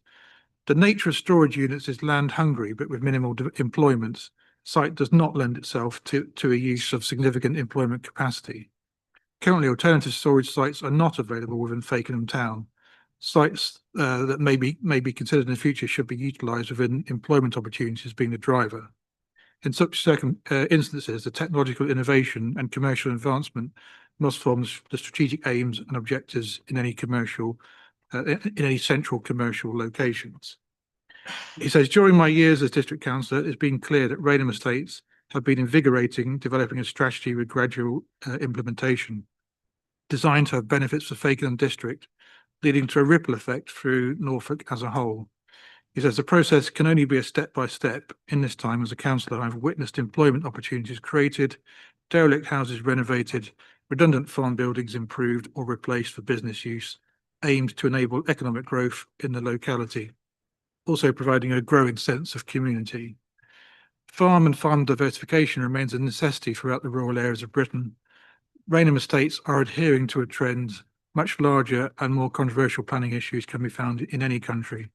The nature of storage units is land hungry, but with minimal employment. Site does not lend itself to a use of significant employment capacity. Currently, alternative storage sites are not available within Fakenham town. Sites that may be considered in the future should be utilised within employment opportunities being the driver. In such instances, the technological innovation and commercial advancement must form the strategic aims and objectives in any central commercial locations. He says, during my years as district councillor, it's been clear that Rainham Estates have been invigorating, developing a strategy with gradual implementation, designed to have benefits for Fakenham district, leading to a ripple effect through Norfolk as a whole. He says the process can only be a step-by-step. In this time as a councillor, I've witnessed employment opportunities created, derelict houses renovated, redundant farm buildings improved or replaced for business use, aimed to enable economic growth in the locality, also providing a growing sense of community. Farm and farm diversification remains a necessity throughout the rural areas of Britain. Rainham Estates are adhering to a trend. Much larger and more controversial planning issues can be found in any country.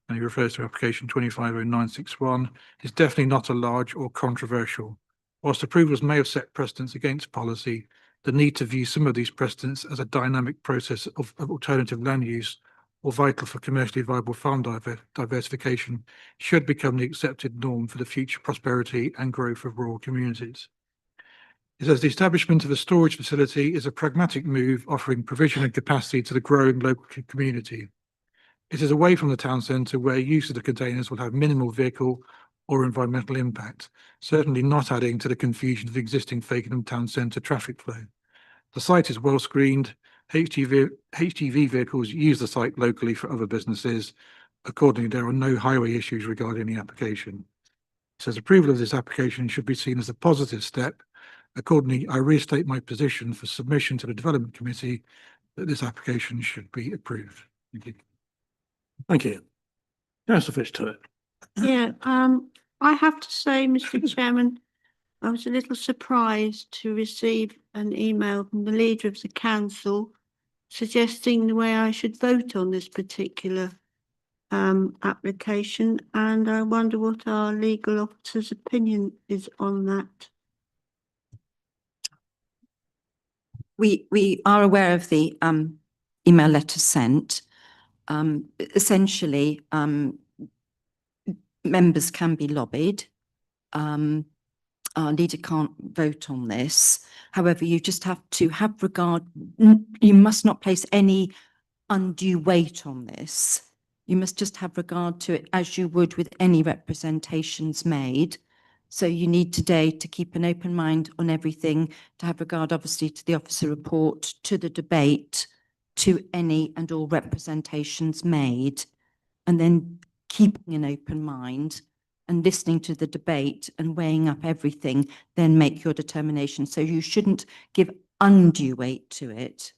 And he refers to application 250961. It's definitely not a large or controversial. Whilst approvals may have set precedents against policy, the need to view some of these precedents as a dynamic process of alternative land use or vital for commercially viable farm diversification should become the accepted norm for the future prosperity and growth of rural communities. It says the establishment of a storage facility is a pragmatic move offering provision and capacity to the growing local community. It is away from the town centre where use of the containers will have minimal vehicle or environmental impact, certainly not adding to the confusion of existing Fakenham town centre traffic flow. The site is well screened. HGV vehicles use the site locally for other businesses. Accordingly, there are no highway issues regarding the application. It says approval of this application should be seen as a positive step. Accordingly, I restate my position for submission to the Development Committee that this application should be approved. Thank you. Thank you. Councillor Fitzgerald. Yeah, I have to say, Mr. Chairman, I was a little surprised to receive an email from the leader of the council suggesting the way I should vote on this particular application, and I wonder what our legal officer's opinion is on that. We are aware of the email letter sent. Essentially, members can be lobbied. Our leader can't vote on this. However, you just have to have regard, you must not place any undue weight on this. You must just have regard to it as you would with any representations made. So you need today to keep an open mind on everything, to have regard obviously to the officer report, to the debate, to any and all representations made, and then keeping an open mind and listening to the debate and weighing up everything, then make your determination. So you shouldn't give undue weight to it.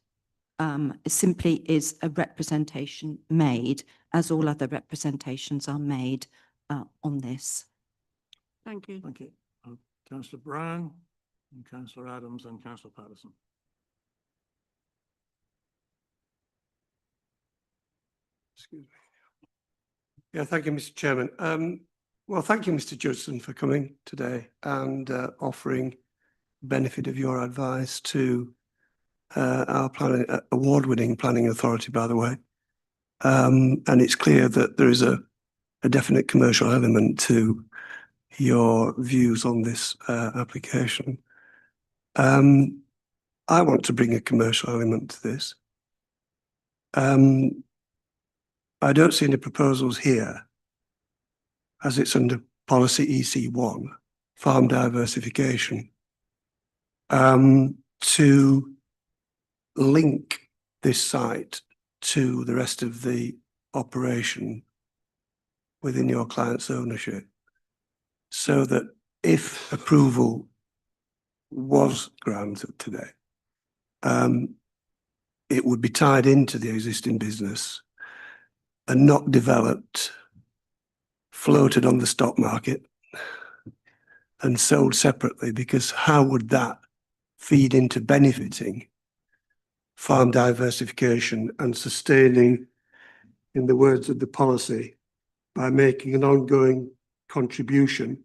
It simply is a representation made, as all other representations are made on this. Thank you. Thank you. Councillor Brown, and Councillor Adams and Councillor Patterson. Excuse me. Yeah, thank you, Mr. Chairman. Well, thank you, Mr. Judson, for coming today and offering benefit of your advice to our planning award-winning planning authority, by the way. And it's clear that there is a definite commercial element to your views on this application. I want to bring a commercial element to this. I don't see any proposals here, as it's under policy EC1, farm diversification, to link this site to the rest of the operation within your client's ownership, so that if approval was granted today, it would be tied into the existing business and not developed, floated on the stock market and sold separately, because how would that feed into benefiting farm diversification and sustaining, in the words of the policy, by making an ongoing contribution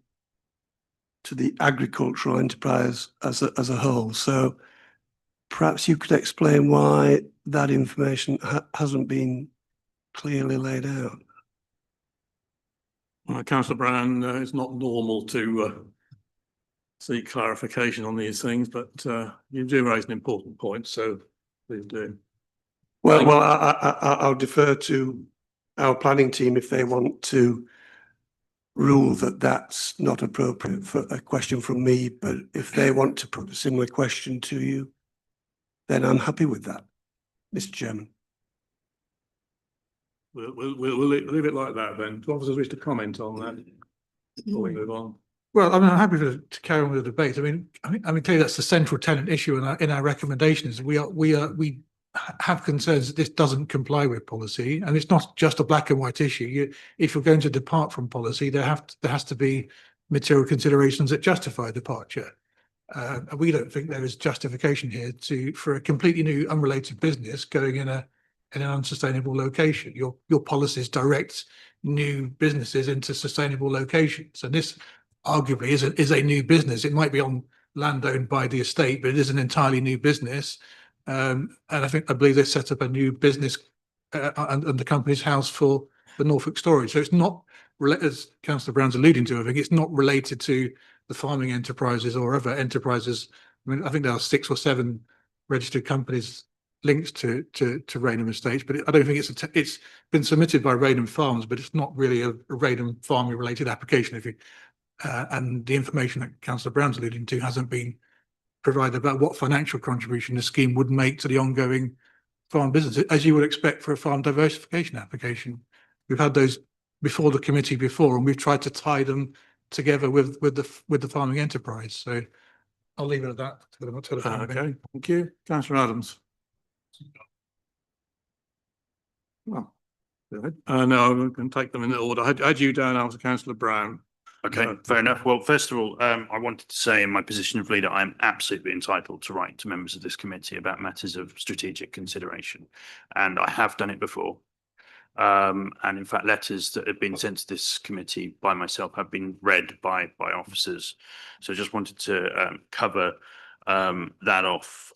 to the agricultural enterprise as a whole? So perhaps you could explain why that information hasn't been clearly laid out. Councillor Brown, it's not normal to seek clarification on these things, but you do raise an important point, so please do. Well, I'll defer to our planning team if they want to rule that that's not appropriate for a question from me, but if they want to put a similar question to you, then I'm happy with that, Mr. Chairman. We'll leave it like that then. Do officers wish to comment on that before we move on? Well, I mean, I'm happy to carry on with the debate. I mean, clearly that's the central tenant issue in our recommendations. We have concerns that this doesn't comply with policy, and it's not just a black and white issue. If you're going to depart from policy, there has to be material considerations that justify departure. We don't think there is justification here for a completely new, unrelated business going in an unsustainable location. Your policies direct new businesses into sustainable locations, and this arguably is a new business. It might be on land owned by the estate, but it is an entirely new business. And I believe they set up a new business and the company's house for the Norfolk storage. So it's not, as Councillor Brown's alluding to, I think it's not related to the farming enterprises or other enterprises. I mean, I think there are 6 or 7 registered companies linked to Rainham Estates, but I don't think it's been submitted by Rainham Farms, but it's not really a Rainham farming related application. And the information that Councillor Brown's alluding to hasn't been provided about what financial contribution the scheme would make to the ongoing farm business, as you would expect for a farm diversification application. We've had those before the committee before, and we've tried to tie them together with the farming enterprise. So I'll leave it at that. Okay, thank you. Councillor Adams. Well, no, we can take them in order. Had you down after Councillor Brown? Okay, fair enough. Well, first of all, I wanted to say in my position of leader, I'm absolutely entitled to write to members of this committee about matters of strategic consideration. And I have done it before. And in fact, letters that have been sent to this committee by myself have been read by officers. So I just wanted to cover that off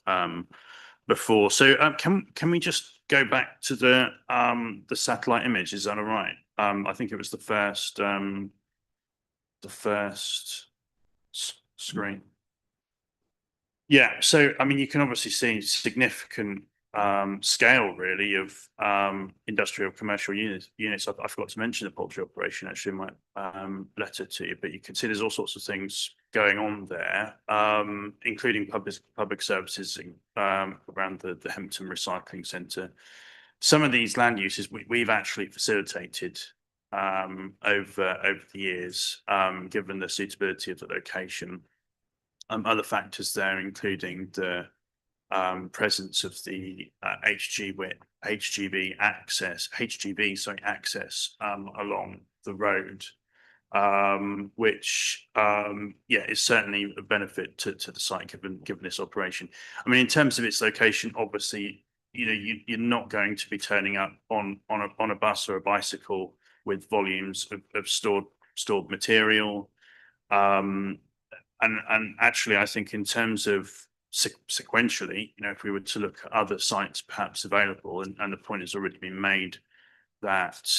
before. So can we just go back to the satellite image? Is that all right? I think it was the first screen. Yeah, so I mean, you can obviously see significant scale really of industrial commercial units. I forgot to mention the poultry operation actually in my letter to you, but you can see there's all sorts of things going on there, including public services around the Hempton Recycling Centre. Some of these land uses we've actually facilitated over the years, given the suitability of the location. Other factors there, including the presence of the HGV access along the road, which is certainly a benefit to the site given this operation. I mean, in terms of its location, obviously, you're not going to be turning up on a bus or a bicycle with volumes of stored material. And actually, I think in terms of sequentially, if we were to look at other sites perhaps available, and the point has already been made that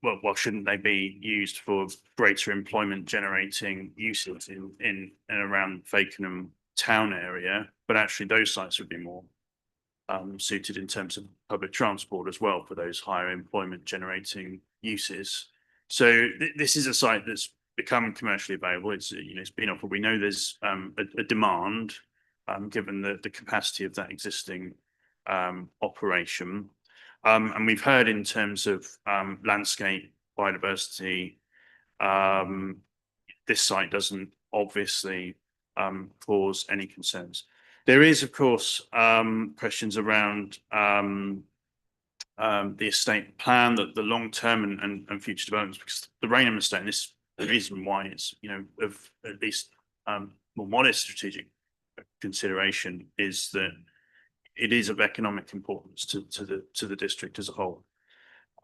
well, shouldn't they be used for greater employment generating uses in and around Fakenham town area? But actually, those sites would be more suited in terms of public transport as well for those higher employment generating uses. So this is a site that's become commercially available. It's it's been offered. We know there's a demand given the capacity of that existing operation, and we've heard in terms of landscape biodiversity, this site doesn't obviously cause any concerns. There is, of course, questions around the estate plan, the long term and future developments, because the Rainham estate, and this is the reason why it's of at least more modest strategic consideration, is that it is of economic importance to the district as a whole.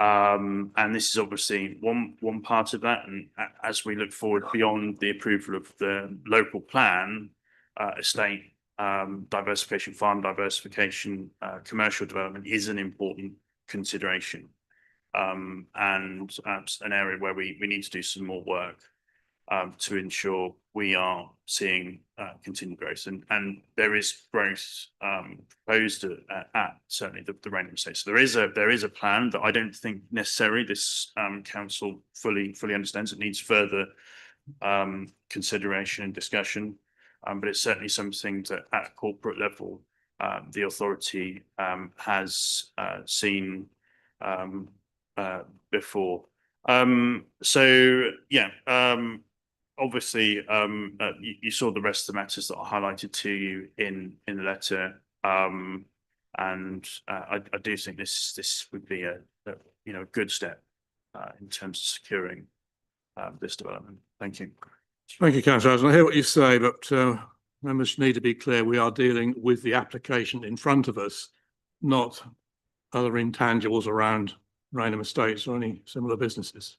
And this is obviously one part of that. And as we look forward beyond the approval of the local plan, estate diversification, farm diversification, commercial development is an important consideration, and an area where we need to do some more work to ensure we are seeing continued growth, and there is growth proposed at certainly the Rainham estate. So there is a plan that I don't think necessarily this council fully understands. It needs further consideration and discussion, but it's certainly something that at a corporate level the authority has seen before. So yeah, obviously you saw the rest of the matters that I highlighted to you in the letter, and I do think this would be a good step in terms of securing this development. Thank you. Thank you, Councillor. I hear what you say, but members need to be clear. We are dealing with the application in front of us, not other intangibles around Rainham Estates or any similar businesses.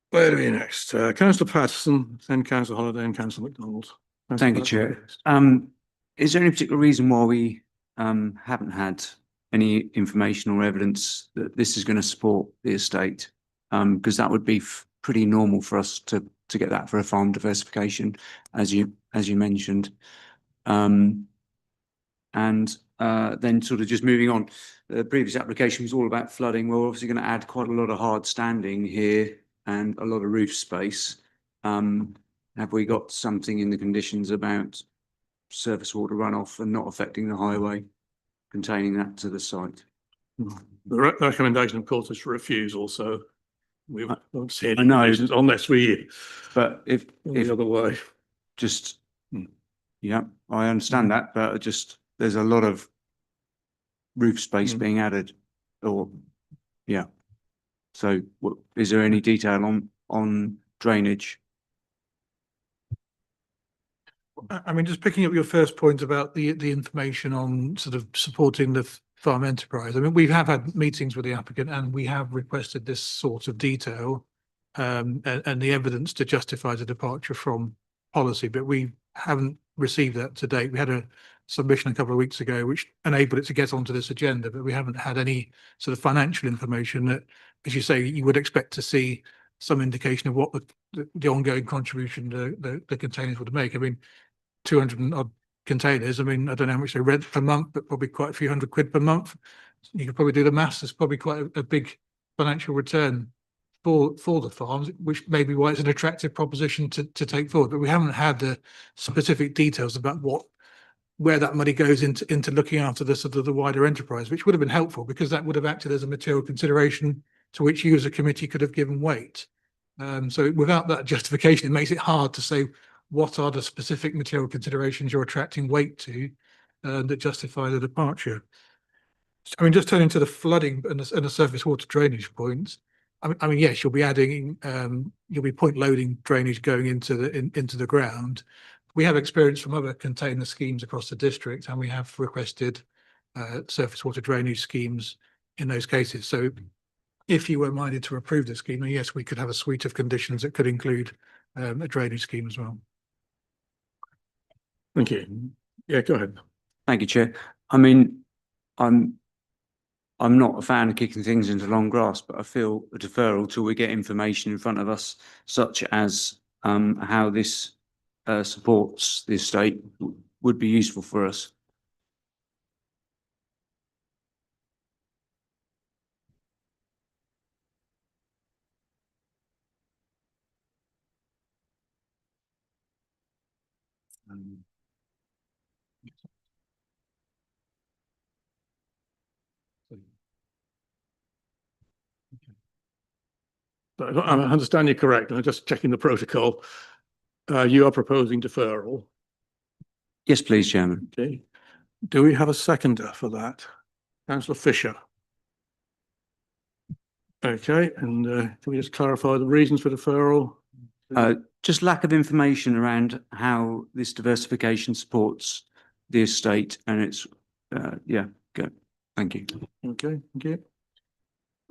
Where do we next? Councillor Patterson, then Councillor Holiday and Councillor McDonald. Thank you, Chair. Is there any particular reason why we haven't had any information or evidence that this is going to support the estate? Because that would be pretty normal for us to get that for a farm diversification, as you mentioned. And then sort of just moving on, the previous application was all about flooding. We're obviously going to add quite a lot of hard standing here and a lot of roof space. Have we got something in the conditions about surface water runoff and not affecting the highway, containing that to the site? The recommendation, of course, is for refusal, so we won't see any I know, reasons unless we. But if the other way, just yeah, I understand that, but there's a lot of roof space being added, or yeah. So, is there any detail on drainage? I mean, just picking up your first point about the information on sort of supporting the farm enterprise. I mean, we have had meetings with the applicant and we have requested this sort of detail and the evidence to justify the departure from policy, but we haven't received that to date. We had a submission a couple of weeks ago which enabled it to get onto this agenda, but we haven't had any sort of financial information that, as you say, you would expect to see some indication of what the ongoing contribution the containers would make. I mean, 200 and odd containers. I mean, I don't know how much they rent per month, but probably quite a few £100 per month. You could probably do the maths. It's probably quite a big financial return for the farms, which may be why it's an attractive proposition to take forward. But we haven't had the specific details about where that money goes into looking after the sort of the wider enterprise, which would have been helpful because that would have acted as a material consideration to which you as a committee could have given weight. So without that justification, it makes it hard to say what are the specific material considerations you're attracting weight to that justify the departure. I mean, just turning to the flooding and the surface water drainage points. I mean, yes, you'll be adding, you'll be point loading drainage going into the ground. We have experience from other container schemes across the district, and we have requested surface water drainage schemes in those cases. So if you were minded to approve the scheme, then yes, we could have a suite of conditions that could include a drainage scheme as well. Thank you. Yeah, go ahead. Thank you, Chair. I mean, I'm not a fan of kicking things into long grass, but I feel a deferral till we get information in front of us, such as how this supports the estate, would be useful for us. But I understand you're correct. I'm just checking the protocol. You are proposing deferral. Yes, please, Chairman. Okay. Do we have a seconder for that? Councillor Fisher. Okay, and can we just clarify the reasons for deferral? Just lack of information around how this diversification supports the estate, and it's yeah, good. Thank you. Okay, thank you.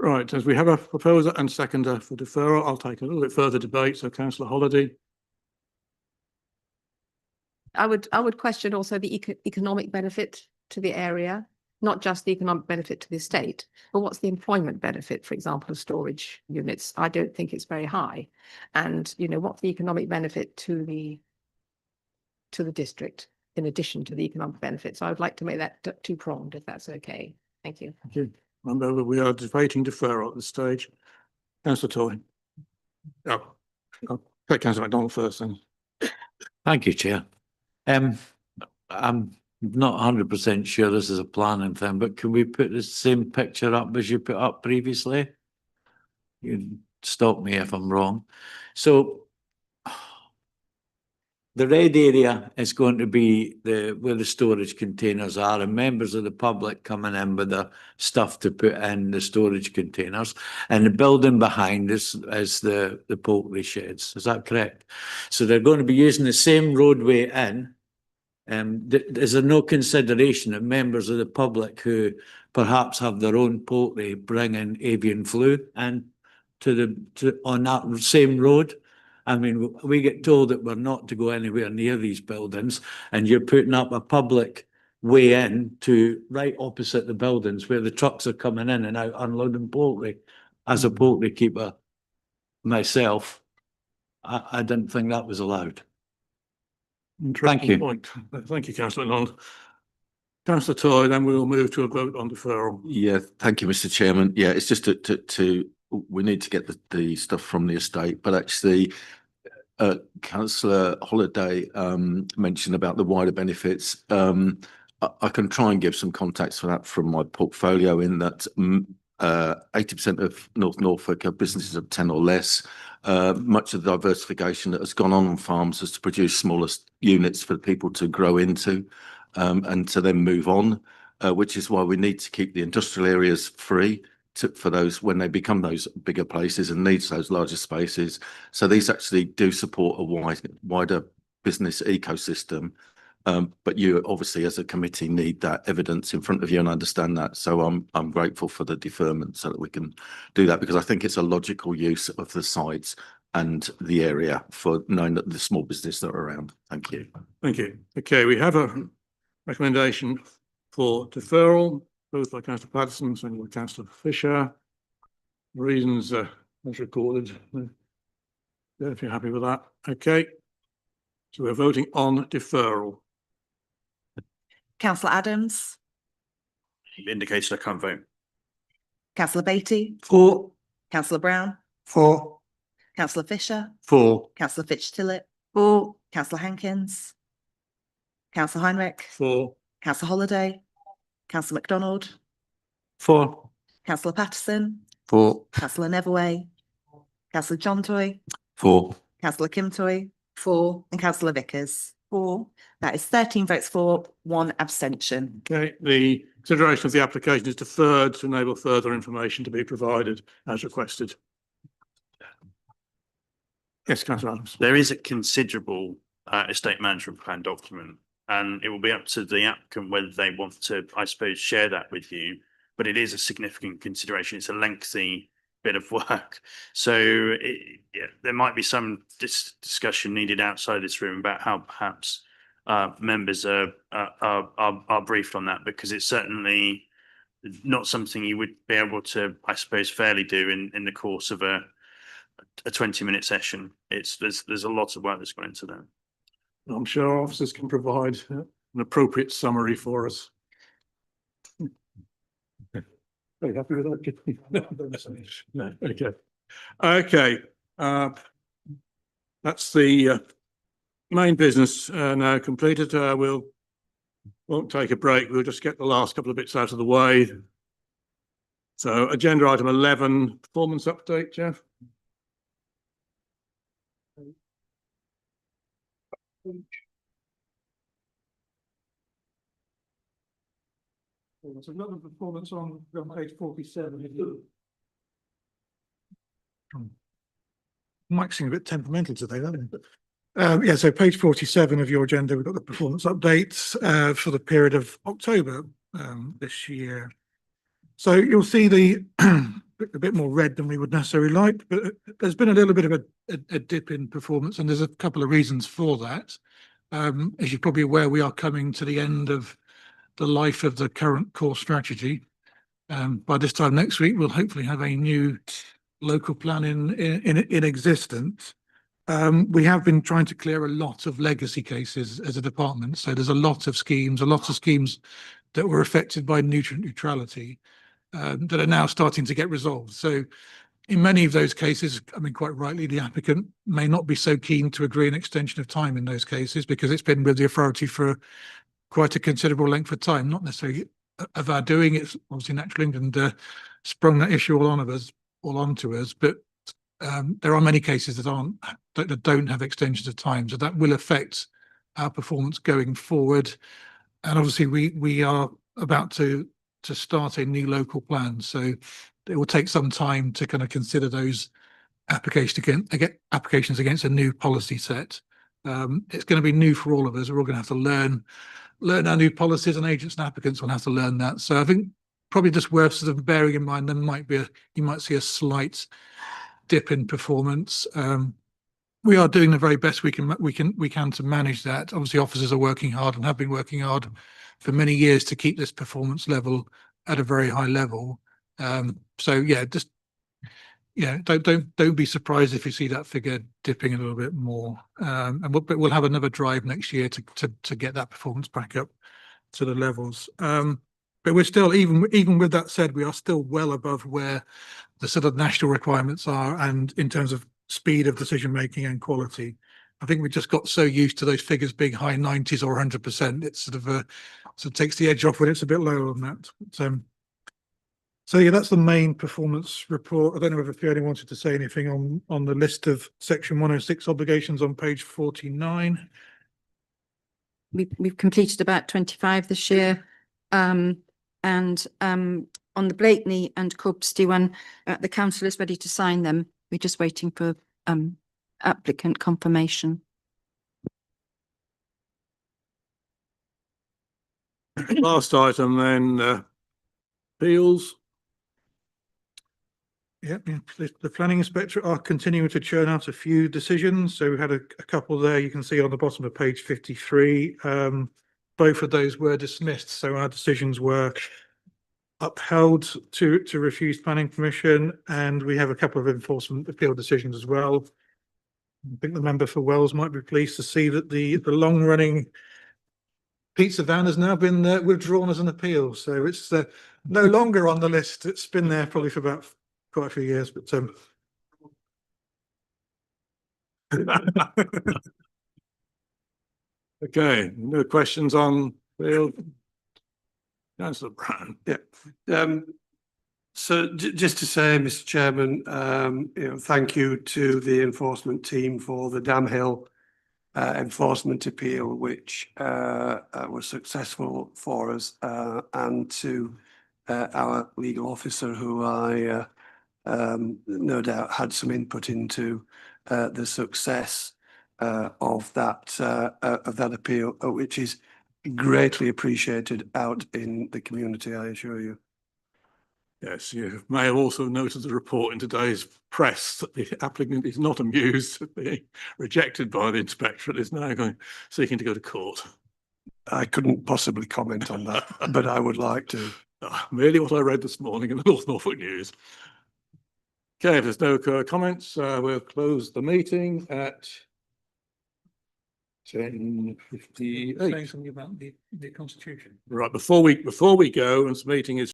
Right, as we have a proposer and seconder for deferral, I'll take a little bit further debate. So Councillor Holliday. I would question also the economic benefit to the area, not just the economic benefit to the estate, but what's the employment benefit, for example, of storage units? I don't think it's very high. And, you know, what's the economic benefit to the district in addition to the economic benefits? So I would like to make that two-pronged, if that's okay. Thank you. Thank you. Remember, we are debating deferral at this stage. Councillor Toy. Oh, I'll take Councillor MacDonald first then. Thank you, Chair. I'm not 100% sure this is a planning thing, but can we put the same picture up as you put up previously? You stop me if I'm wrong. So the red area is going to be where the storage containers are, and members of the public coming in with the stuff to put in the storage containers. And the building behind is the poultry sheds. Is that correct? So they're going to be using the same roadway in. Is there no consideration of members of the public who perhaps have their own poultry bringing avian flu in on that same road? I mean, we get told that we're not to go anywhere near these buildings, and you're putting up a public way in to right opposite the buildings where the trucks are coming in and out unloading poultry. As a poultry keeper myself, I didn't think that was allowed. Interesting Thank you. point. Thank you, Councillor MacDonald. Councillor Toy, then we will move to a vote on deferral. Yeah, thank you, Mr. Chairman. Yeah, it's just we need to get the stuff from the estate, but actually Councillor Holliday mentioned about the wider benefits. I can try and give some context for that from my portfolio, in that 80% of North Norfolk are businesses of 10 or less. Much of the diversification that has gone on farms is to produce smaller units for people to grow into and to then move on, which is why we need to keep the industrial areas free for those when they become those bigger places and needs those larger spaces. So these actually do support a wider business ecosystem. But you obviously, as a committee, need that evidence in front of you and understand that. So I'm grateful for the deferment so that we can do that, because I think it's a logical use of the sites and the area for knowing that the small business that are around. Thank you. Thank you. Okay, we have a recommendation for deferral, both by Councillor Patterson and by Councillor Fisher. Reasons as recorded. If you're happy with that, okay. So we're voting on deferral. Councillor Adams, Indicated I can't vote. Councillor Beatty, For. Councillor Brown, For. Councillor Fisher, For. Councillor Fitch-Tillett. For. Councillor Hankins. Councillor Heinrich. For. Councillor Holiday. Councillor MacDonald. For. Councillor Patterson. For. Councillor Neverway. Councillor John Toy. For. Councillor Kim Toy. For. And Councillor Vickers. For. That is 13 votes for, 1 abstention. Okay, the consideration of the application is deferred to enable further information to be provided as requested. Yes, Councillor Adams. There is a considerable estate management plan document, and it will be up to the applicant whether they want to, I suppose, share that with you. But it is a significant consideration. It's a lengthy bit of work. So there might be some discussion needed outside this room about how perhaps members are briefed on that, because it's certainly not something you would be able to, I suppose, fairly do in the course of a 20-minute session. There's a lot of work that's gone into that. I'm sure our officers can provide an appropriate summary for us. Very happy with that. No, okay. Okay. That's the main business now completed. Won't take a break. We'll just get the last couple of bits out of the way. So agenda item 11, performance update, Jeff. There's another performance on page 47. Mike's seeming a bit temperamental today, doesn't he? Yeah, so page 47 of your agenda, we've got the performance updates for the period of October this year. So you'll see a bit more red than we would necessarily like, but there's been a little bit of a dip in performance, and there's a couple of reasons for that. As you're probably aware, we are coming to the end of the life of the current core strategy. By this time next week, we'll hopefully have a new local plan in existence. We have been trying to clear a lot of legacy cases as a department. So there's a lot of schemes that were affected by nutrient neutrality that are now starting to get resolved. So in many of those cases, I mean, quite rightly, the applicant may not be so keen to agree an extension of time in those cases because it's been with the authority for quite a considerable length of time, not necessarily of our doing. It's obviously Natural England sprung that issue all onto us, but there are many cases that don't have extensions of time, so that will affect our performance going forward. And obviously, we are about to start a new local plan, so it will take some time to kind of consider those applications against a new policy set. It's going to be new for all of us. We're all going to have to learn our new policies, and agents and applicants will have to learn that. So I think probably just worth sort of bearing in mind you might see a slight dip in performance. We are doing the very best we can to manage that. Obviously, officers are working hard and have been working hard for many years to keep this performance level at a very high level. So yeah, just don't be surprised if you see that figure dipping a little bit more. But we'll have another drive next year to get that performance back up to the levels. But we're still, even with that said, we are still well above where the sort of national requirements are, and in terms of speed of decision making and quality. I think we just got so used to those figures being high 90s or 100%. It sort of takes the edge off when it's a bit lower than that. So yeah, that's the main performance report. I don't know if Fiona wanted to say anything on the list of section 106 obligations on page 49. We've completed about 25 this year. And on the Blakeney and Corpsty one, the council is ready to sign them. We're just waiting for applicant confirmation. Last item then, appeals. Yeah, the planning inspector are continuing to churn out a few decisions. So we had a couple there you can see on the bottom of page 53. Both of those were dismissed. So our decisions were upheld to refuse planning permission, and we have a couple of enforcement appeal decisions as well. I think the member for Wells might be pleased to see that the long-running pizza van has now been withdrawn as an appeal, so it's no longer on the list. It's been there probably for about quite a few years, but Okay, no questions on field? Councillor Brown. Yeah. So just to say, Mr. Chairman, thank you to the enforcement team for the Dam Hill enforcement appeal, which was successful for us, and to our legal officer, who I no doubt had some input into the success of that appeal, which is greatly appreciated out in the community, I assure you. Yes, you may have also noted the report in today's press that the applicant is not amused at being rejected by the inspectorate, is now seeking to go to court. I couldn't possibly comment on that, but I would like to. Merely what I read this morning in the North Norfolk News. Okay, if there's no comments, we'll close the meeting at 10:58. saying something about the constitution. Right, before we go, and this meeting is